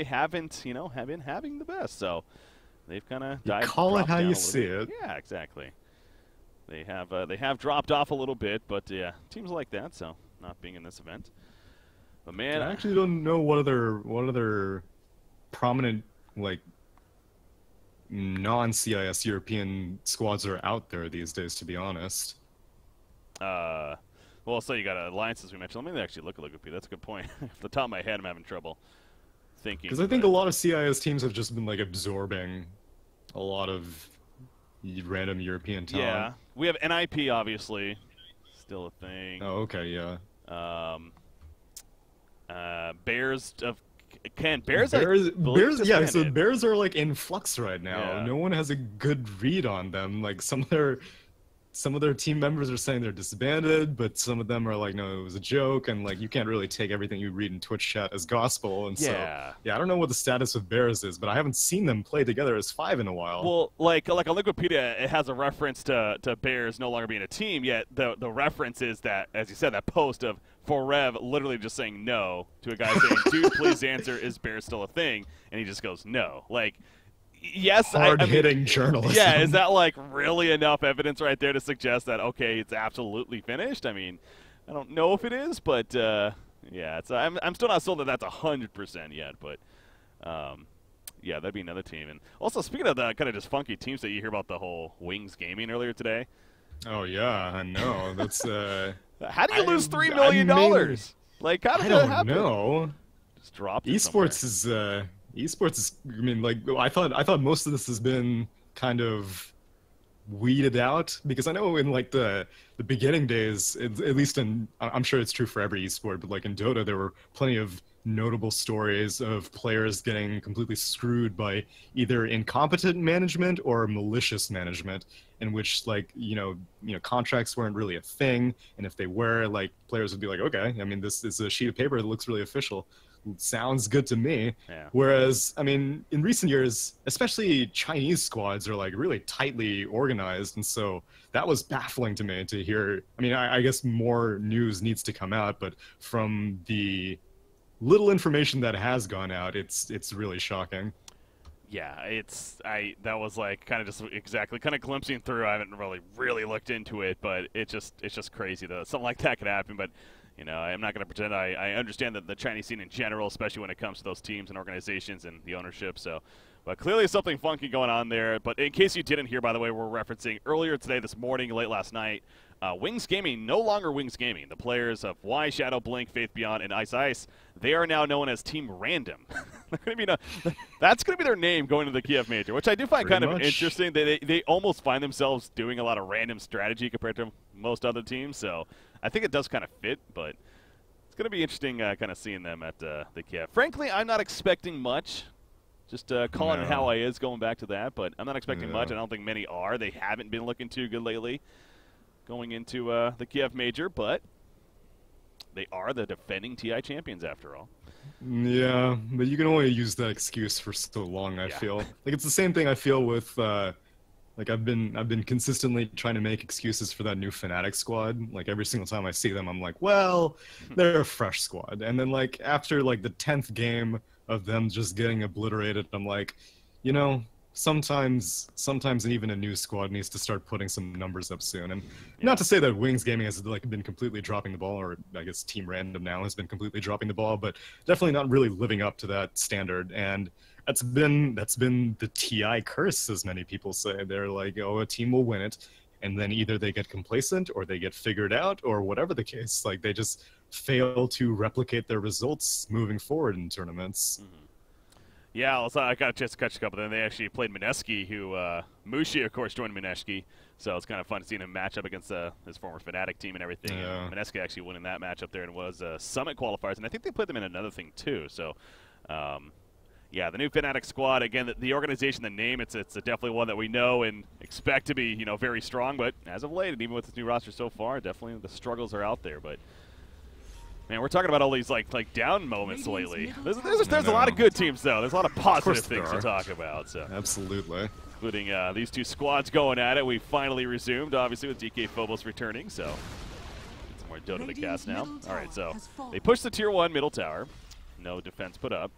haven't have been having the best. So they've kind of call it how you see it. Yeah, exactly. They have dropped off a little bit, but yeah, teams like that. So not being in this event. But man, I actually don't know what other prominent like non-CIS European squads are out there these days, to be honest. Well, so you got alliances we mentioned. Let me actually look at Liquid. That's a good point. Off the top of my head, I'm having trouble thinking. Because I think a lot of CIS teams have just been like absorbing a lot of random European talent. Yeah, we have NIP obviously, still a thing. Oh, okay, yeah. Bears of Bears. Bears, yeah. So Bears are like in flux right now. Yeah. No one has a good read on them. Like some of their team members are saying they're disbanded, but some of them are like, no, it was a joke, and like you can't really take everything you read in Twitch chat as gospel. And so, yeah, I don't know what the status of Bears is, but I haven't seen them play together as 5 in a while. Well, like on Wikipedia, it has a reference to Bears no longer being a team. Yet the reference is that, as you said, that post of Forev literally just saying no to a guy saying, "Dude, please answer, is Bears still a thing?" And he just goes, "No." Like. Yes, hard-hitting journalism. Yeah, is that like really enough evidence right there to suggest that okay, it's absolutely finished? I mean, I don't know if it is, but yeah, I'm still not sold that that's 100% yet. But yeah, that'd be another team. And also, speaking of the kind of just funky teams that you hear about, the whole Wings Gaming earlier today. Oh yeah, I know. That's how do you lose $3 million? Like, how does that happen? I don't know. Just dropped. Esports is. Esports is, I mean, like, I thought most of this has been kind of weeded out, because I know in like the beginning days, at least I'm sure it's true for every esport, but like in Dota, there were plenty of notable stories of players getting completely screwed by either incompetent management or malicious management, in which like you know contracts weren't really a thing, and if they were, like, players would be like, okay, I mean, this is a sheet of paper that looks really official. Sounds good to me. Yeah. Whereas, I mean, in recent years, especially Chinese squads are like really tightly organized, and so that was baffling to me to hear. I mean, I guess more news needs to come out, but from the little information that has gone out, it's really shocking. Yeah, that was like kind of just exactly kind of glimpsing through. I haven't really looked into it, but it's just crazy that something like that could happen. But you know, I'm not going to pretend I understand that the Chinese scene in general, especially when it comes to those teams and organizations and the ownership. So, but clearly something funky going on there. But in case you didn't hear, by the way, we're referencing earlier today, this morning, late last night, Wings Gaming, no longer Wings Gaming. The players of Y, Shadow, Blink, Faith Beyond, and Ice Ice, they are now known as Team Random. That's going to be their name going to the Kiev Major, which I do find kind of interesting. They almost find themselves doing a lot of random strategy compared to most other teams. So I think it does kind of fit, but it's going to be interesting kind of seeing them at the Kiev. Frankly, I'm not expecting much. Just calling it how I is, going back to that, but I'm not expecting much. I don't think many are. They haven't been looking too good lately going into the Kiev Major, but they are the defending TI champions after all. Yeah, but you can only use that excuse for so long, I feel. Like, it's the same thing I feel with like I've been consistently trying to make excuses for that new Fnatic squad. Like every single time I see them, I'm like, well, they're a fresh squad. And then like after like the 10th game of them just getting obliterated, I'm like, you know, sometimes even a new squad needs to start putting some numbers up soon. And not to say that Wings Gaming has like been completely dropping the ball, or I guess Team Random now has been completely dropping the ball, but definitely not really living up to that standard. And that's been the TI curse, as many people say. They're like, oh, a team will win it, and then either they get complacent or they get figured out, or whatever the case. Like, they just fail to replicate their results moving forward in tournaments. Mm-hmm. Yeah, also, I got a chance to catch a couple. Then they actually played Mineski, who Mushi, of course, joined Mineski. So it's kind of fun seeing him match up against his former Fnatic team and everything. Yeah. And Mineski actually winning that matchup there, and was Summit qualifiers. And I think they played them in another thing too. So, yeah, the new Fnatic squad, again, the organization, the name, it's definitely one that we know and expect to be, you know, very strong. But as of late, and even with this new roster so far, definitely the struggles are out there. But man, we're talking about all these like down moments lately. There's a lot of good teams though. There's a lot of positive things to talk about. So absolutely. including these two squads going at it. We finally resumed, obviously, with DK Phobos returning, so get some more Dota to cast now. All right, so they push the Tier 1 middle tower. No defense put up.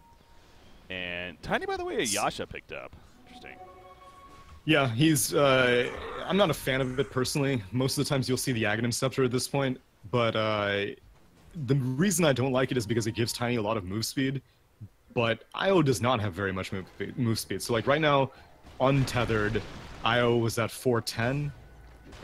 And Tiny, by the way, a Yasha picked up. Interesting. Yeah, he's. I'm not a fan of it personally. Most of the times you'll see the Aghanim Scepter at this point, but the reason I don't like it is because it gives Tiny a lot of move speed, but Io does not have very much move speed. So like right now, untethered, Io was at 410,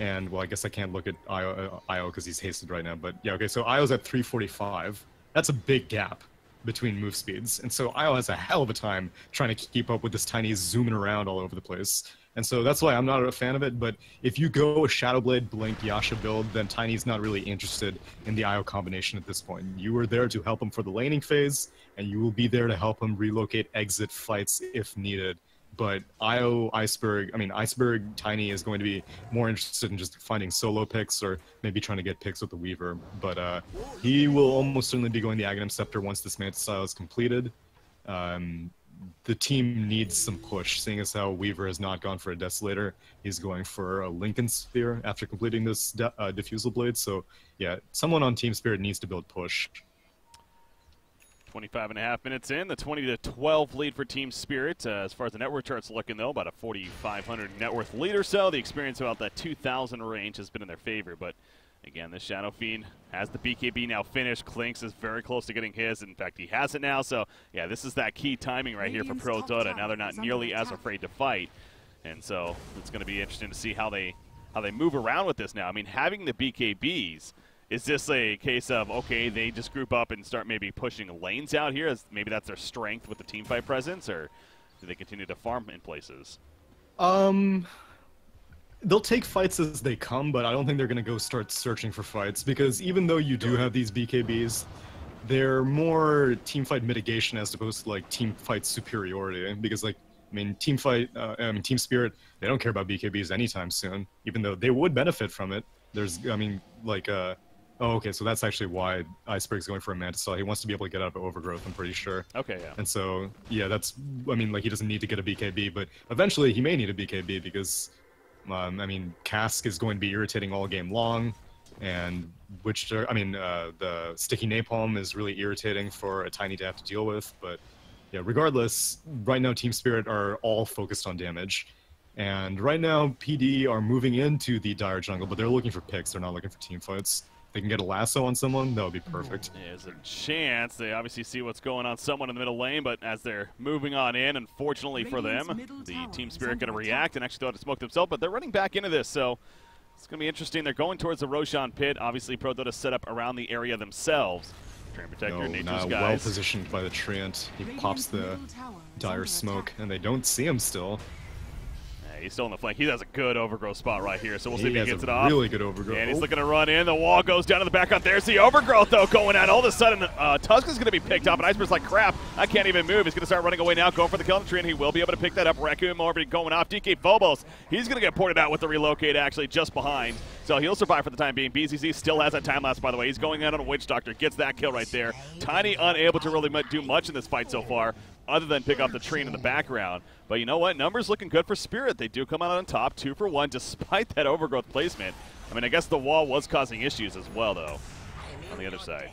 and well, I guess I can't look at Io because he's hasted right now, but yeah, okay, so Io's at 345. That's a big gap between move speeds, and so Io has a hell of a time trying to keep up with this Tiny zooming around all over the place. And so that's why I'm not a fan of it, but if you go a Shadowblade Blink Yasha build, then Tiny's not really interested in the IO combination at this point. You were there to help him for the laning phase, and you will be there to help him relocate exit fights if needed. But Iceberg Tiny is going to be more interested in just finding solo picks or maybe trying to get picks with the Weaver. But he will almost certainly be going the Aghanim Scepter once this Manta style is completed. The team needs some push, seeing as how Weaver has not gone for a Desolator. He's going for a Lincoln Sphere after completing this Diffusal Blade. So, yeah, someone on Team Spirit needs to build push. 25.5 minutes in, the 20-12 lead for Team Spirit. As far as the network chart's looking, though, about a 4,500 net worth lead or so. The experience about that 2,000 range has been in their favor, but again, this Shadow Fiend has the BKB now finished. Clinks is very close to getting his. In fact, he has it now. So, yeah, this is that key timing right here for Prodota. Now they're not nearly as afraid to fight. And so it's going to be interesting to see how they move around with this now. I mean, having the BKBs, is this a case of, okay, they just group up and start maybe pushing lanes out here? Maybe that's their strength with the teamfight presence, or do they continue to farm in places? They'll take fights as they come, but I don't think they're going to go start searching for fights, because even though you do have these BKBs, they're more teamfight mitigation as opposed to like teamfight superiority. Because like, I mean, Team Spirit, they don't care about BKBs anytime soon, even though they would benefit from it. There's, I mean, like, oh, okay, so that's actually why Iceberg's going for a Manta Style. He wants to be able to get out of Overgrowth, I'm pretty sure. Okay, yeah. And so, yeah, that's, I mean, like, he doesn't need to get a BKB, but eventually he may need a BKB because, I mean, Cask is going to be irritating all game long, and the Sticky Napalm is really irritating for a Tiny to have to deal with, but yeah, regardless, right now Team Spirit are all focused on damage. And right now, PD are moving into the Dire Jungle, but they're looking for picks, they're not looking for team fights. If they can get a lasso on someone, that would be perfect. There's a chance. They obviously see what's going on someone in the middle lane, but as they're moving on in, unfortunately for them, the Team Spirit going to react and actually thought to smoke themselves, but they're running back into this, so it's going to be interesting. They're going towards the Roshan pit. Obviously, Prodota set up around the area themselves. Treant Protector, Nature's guys. Well positioned by the Treant. He pops the Dire Smoke, and they don't see him still. He's still in the flank. He has a good overgrowth spot right here, so we'll see if he gets it off. off. Really good overgrowth. And he's looking to run in. The wall goes down to the background. There's the overgrowth, though, going out. All of a sudden, Tusk is going to be picked up, and Iceberg's like, crap, I can't even move. He's going to start running away now, going for the kill on the tree, and he will be able to pick that up. Requiem already going off. DK Phobos, he's going to get ported out with the relocate, actually, just behind. So he'll survive for the time being. BZZ still has that time lapse, by the way. He's going out on a Witch Doctor, gets that kill right there. Tiny unable to really do much in this fight so far, other than pick off the tree in the background. But you know what? Numbers looking good for Spirit. They do come out on top, 2 for 1, despite that overgrowth placement. I mean, I guess the wall was causing issues as well, though, on the other side.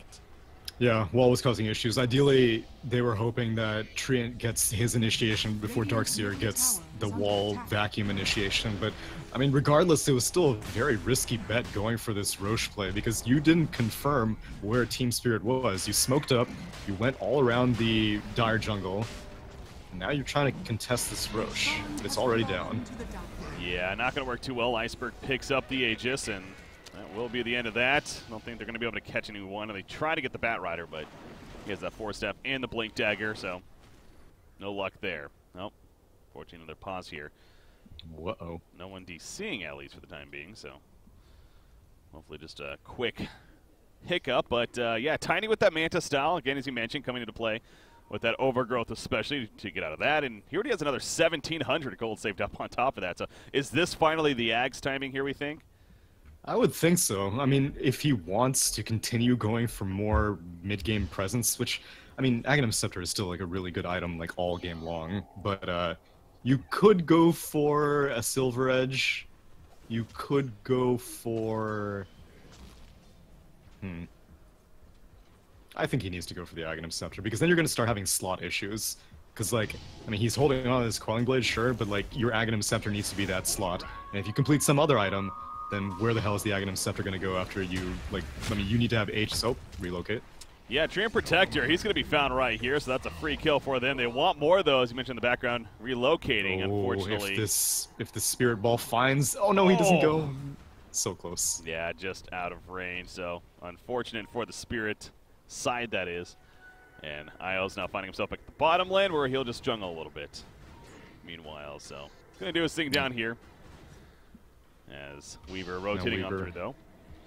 Yeah, wall was causing issues. Ideally, they were hoping that Treant gets his initiation before Darkseer gets the wall vacuum initiation. But, I mean, regardless, it was still a very risky bet going for this Roche play because you didn't confirm where Team Spirit was. You smoked up, you went all around the Dire Jungle, and now you're trying to contest this Roche. It's already down. Yeah, not going to work too well. Iceberg picks up the Aegis, and that will be the end of that. I don't think they're going to be able to catch anyone. They try to get the Bat Rider, but he has that 4-step and the Blink Dagger, so no luck there. Nope. 14 another pause here. Uh-oh. No one DCing at least for the time being, so hopefully just a quick hiccup. But, yeah, Tiny with that Manta style, again, as you mentioned, coming into play with that overgrowth especially to get out of that. And he already has another 1,700 gold saved up on top of that. So is this finally the Ags timing here, we think? I would think so. I mean, if he wants to continue going for more mid-game presence, which, I mean, Aghanim Scepter is still like a really good item like all game long, but You could go for a Silver Edge. You could go for... I think he needs to go for the Aghanim Scepter, because then you're going to start having slot issues. Because, like, I mean, he's holding on to his Quelling Blade, sure, but, like, your Aghanim Scepter needs to be that slot. And if you complete some other item, then where the hell is the Aghanim Scepter going to go after you, like, I mean, you need to have H, so relocate. Yeah, Treant Protector, he's going to be found right here, so that's a free kill for them. They want more of those. You mentioned in the background, relocating, unfortunately. If the Spirit Ball finds... Oh, no, he doesn't go. So close. Yeah, just out of range, so unfortunate for the Spirit side, that is. And Io's now finding himself at the bottom lane, where he'll just jungle a little bit. Meanwhile, so he's going to do his thing down here. As Weaver rotating on through, though.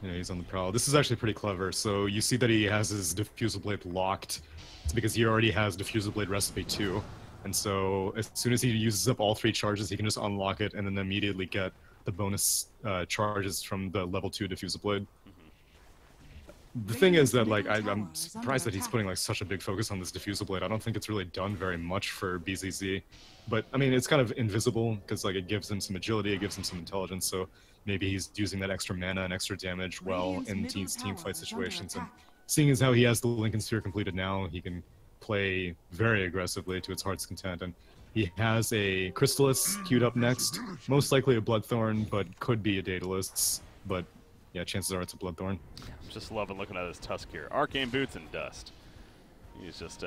Yeah, he's on the prowl. This is actually pretty clever. So you see that he has his Diffusal Blade locked. It's because he already has Diffusal Blade Recipe 2. And so as soon as he uses up all 3 charges, he can just unlock it and then immediately get the bonus charges from the level 2 Diffusal Blade. The thing is that, like, I'm surprised that he's putting, like, such a big focus on this Diffusal Blade. I don't think it's really done very much for BZZ. But, I mean, it's kind of invisible, because, like, it gives him some agility, it gives him some intelligence, so maybe he's using that extra mana and extra damage well in team fight situations. And seeing as how he has the Lincoln Sphere completed now, he can play very aggressively to its heart's content. And he has a Crystallis queued up next, most likely a Bloodthorn, but could be a Daedalus. But yeah, chances are it's a Bloodthorn. I'm just loving looking at his Tusk here. Arcane Boots and Dust. He's just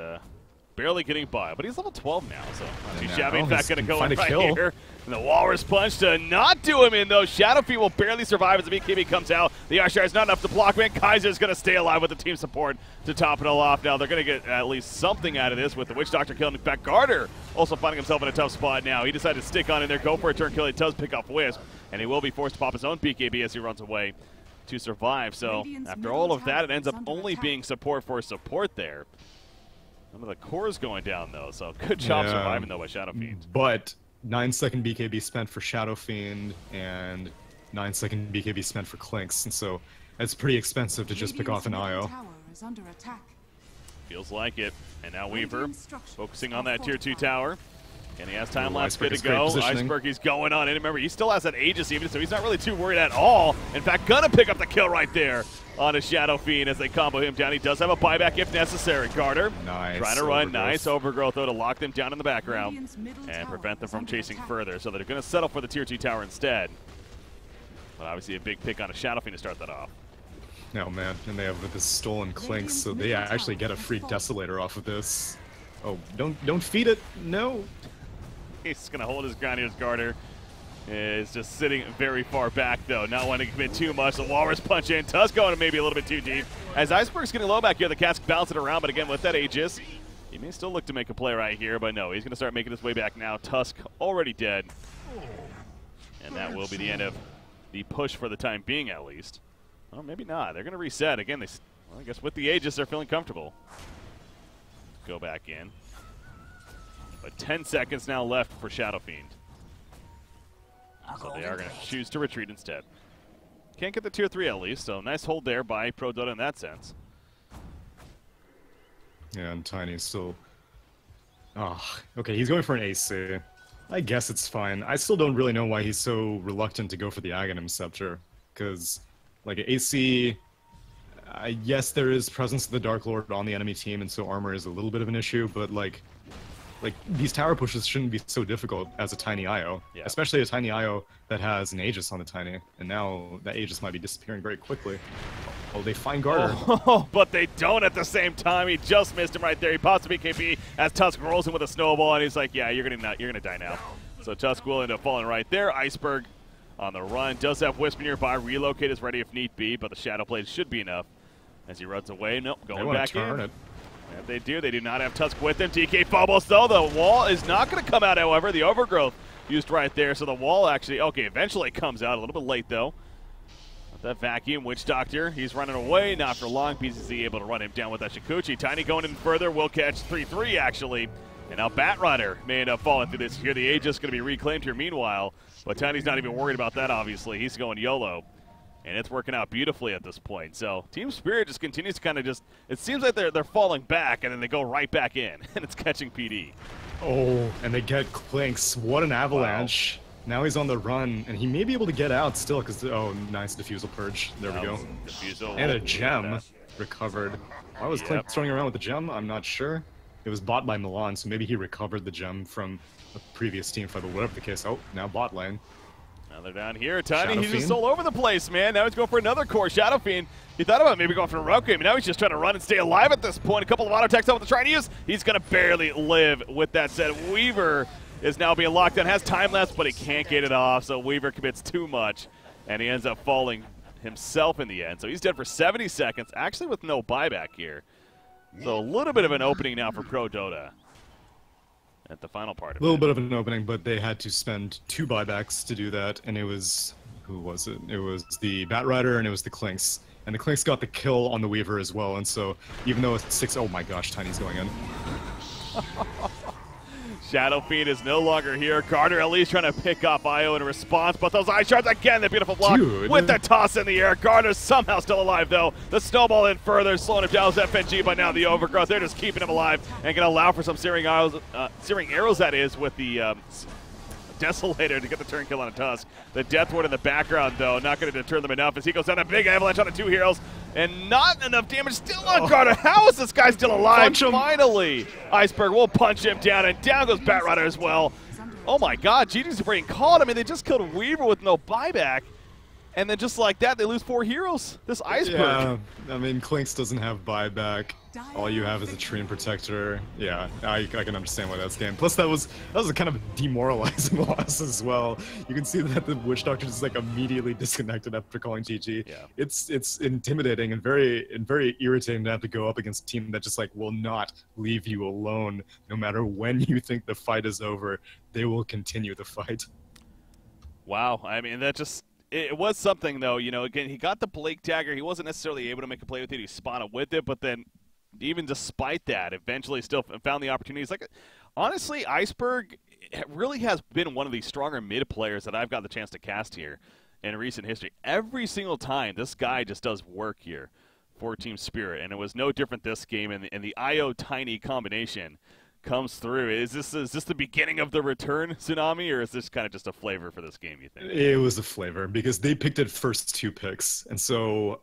barely getting by, but he's level 12 now, so Shadow in fact going to go in right here. And the Walrus Punch to not do him in, though. Shadow Fiend will barely survive as the BKB comes out. The Archer is not enough to block him. Kaiser's going to stay alive with the team support to top it all off. Now they're going to get at least something out of this with the Witch Doctor killing back. Garter also finding himself in a tough spot now. He decided to stick on in there, go for a turn kill. He does pick off Wisp, and he will be forced to pop his own BKB as he runs away to survive. So after all of that, it ends up only being support for support there. Some of the core's going down, though, so good job surviving, though, by Shadow Fiend. But 9-second BKB spent for Shadow Fiend and 9-second BKB spent for Clinks, and so it's pretty expensive to just pick off an IO. Feels like it. And now Weaver focusing on that Tier 2 tower. And he has time lapse good to go. Iceberg, he's going on. And remember, he still has that Aegis even, so he's not really too worried at all. In fact, gonna pick up the kill right there on a Shadow Fiend as they combo him down. He does have a buyback if necessary. Garter trying to run. Nice overgrowth, though, to lock them down in the background and prevent them from chasing further. So they're going to settle for the Tier 2 tower instead. But obviously a big pick on a Shadow Fiend to start that off. Oh, man. And they have this stolen Clinks, so they actually get a free Desolator off of this. Oh, don't feed it. No. He's going to hold his ground here as Garter is just sitting very far back, though. Not wanting to commit too much. The Walrus Punch in. Tusk going maybe a little bit too deep. As Iceberg's getting low back here, the Cask bounce it around, but again, with that Aegis, he may still look to make a play right here, but no, he's going to start making his way back now. Tusk already dead. And that will be the end of the push for the time being, at least. Well, maybe not. They're going to reset. Again, well, I guess with the Aegis, they're feeling comfortable. Go back in. But 10 seconds now left for Shadow Fiend. So they are going to choose to retreat instead. Can't get the Tier 3 at least, so nice hold there by Prodota in that sense. Yeah, and Tiny's still... Oh, okay, he's going for an AC. I guess it's fine. I still don't really know why he's so reluctant to go for the Aghanim Scepter. Because, like, AC... yes, there is presence of the Dark Lord on the enemy team, and so armor is a little bit of an issue, but, like these tower pushes shouldn't be so difficult as a tiny IO, especially a tiny IO that has an Aegis on the tiny, and now that Aegis might be disappearing very quickly. Oh, they find Garter. Oh, but they don't at the same time. He just missed him right there. He pops the BKB as Tusk rolls him with a snowball, and he's like, yeah, you're gonna die now. So Tusk will end up falling right there. Iceberg on the run, does have Wisp nearby. Relocate is ready if need be, but the Shadow Blade should be enough. As he runs away, nope, going back in. It. If they do, they do not have Tusk with them. DK fumbles, though. The wall is not going to come out, however. The overgrowth used right there, so the wall actually, okay, eventually comes out. A little bit late, though. That vacuum, Witch Doctor, he's running away. Not for long. BZZ able to run him down with that Shikuchi. Tiny going in further. Will catch 3-3, actually. And now Batrider may end up falling through this here. The Aegis going to be reclaimed here meanwhile. But Tiny's not even worried about that, obviously. He's going YOLO. And it's working out beautifully at this point. So Team Spirit just continues to kind of just, it seems like they're falling back, and then they go right back in, and it's catching PD. Oh, and they get Clinks. What an avalanche. Wow. Now he's on the run, and he may be able to get out still, because, oh, nice defusal purge. There we go. Defusal. And a gem recovered. Why was Clinks throwing around with the gem? I'm not sure. It was bought by Milan, so maybe he recovered the gem from a previous team fight, but whatever the case. Oh, now bot lane. Now they're down here. Tiny, he's just all over the place, man. Now he's going for another core. Shadow Fiend. He thought about maybe going for a rogue game, but now he's just trying to run and stay alive at this point. A couple of auto attacks out with the trying to use. He's going to barely live. With that said, Weaver is now being locked down. Has time left, but he can't get it off, so Weaver commits too much, and he ends up falling himself in the end. So he's dead for 70 seconds, actually with no buyback here. So a little bit of an opening now for Prodota at the final part of it. A little bit of an opening, but they had to spend 2 buybacks to do that, and it was, who was it? It was the Batrider and it was the Clinks. And the Clinks got the kill on the Weaver as well, and so even though it's 6, oh my gosh, Tiny's going in. Shadow Fiend is no longer here. Carter at least trying to pick up Io in response, but those eye shards again, the beautiful block with the toss in the air. Carter's somehow still alive though. The snowball in further, slowing him down as FNG, but now the overgrowth, they're just keeping him alive and gonna allow for some searing arrows, that is, with the Desolator to get the turn kill on a Tusk. The Death Ward in the background, though, not going to deter them enough as he goes down a big avalanche on the 2 heroes, and not enough damage still on Carter. How is this guy still alive? Finally, Iceberg will punch him down, and down goes Batrider as well. Oh my god, GG's brain called him, and they just killed Weaver with no buyback. And then just like that, they lose 4 heroes. This Iceberg. Yeah, I mean, Clinks doesn't have buyback. All you have is a Treant Protector. Yeah, I can understand why that's game. Plus, that was a kind of demoralizing loss as well. You can see that the Witch Doctor just like immediately disconnected after calling GG. Yeah. It's intimidating and very irritating to have to go up against a team that just like will not leave you alone. No matter when you think the fight is over, they will continue the fight. Wow, I mean that just. It was something, though. You know, again, he got the Blake Dagger. He wasn't necessarily able to make a play with it. He spotted with it, but then even despite that, eventually still found the opportunities. Like, honestly, Iceberg really has been one of the stronger mid players that I've got the chance to cast here in recent history. Every single time, this guy just does work here for Team Spirit, and it was no different this game. And the Io Tiny combination comes through. Is this the beginning of the return, Tsunami, or is this kind of just a flavor for this game, you think? It was a flavor because they picked it first 2 picks, and so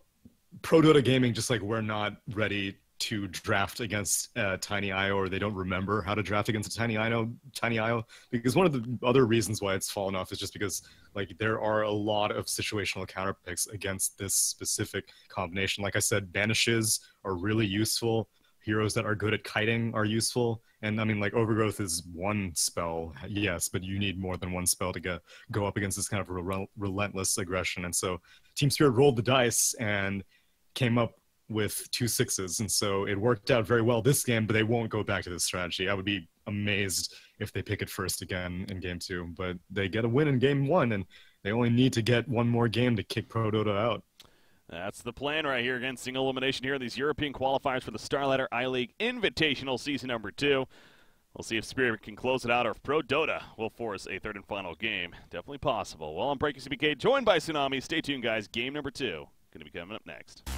Prodota Gaming just like we're not ready to draft against Tiny Io, or they don't remember how to draft against a Tiny Io, because one of the other reasons why it's fallen off is just because like there are a lot of situational counter picks against this specific combination. Like I said, banishes are really useful. Heroes that are good at kiting are useful. And I mean, like, Overgrowth is 1 spell, yes, but you need more than 1 spell to go up against this kind of relentless aggression. And so Team Spirit rolled the dice and came up with 2 6s. And so it worked out very well this game, but they won't go back to this strategy. I would be amazed if they pick it first again in Game 2. But they get a win in Game 1, and they only need to get 1 more game to kick Prodota out. That's the plan right here. Again, single elimination here in these European qualifiers for the Starladder I-League Invitational Season number 2. We'll see if Spirit can close it out or if Prodota will force a 3rd and final game. Definitely possible. Well, I'm Breaking CBK, joined by Tsunami. Stay tuned, guys. Game number 2 going to be coming up next.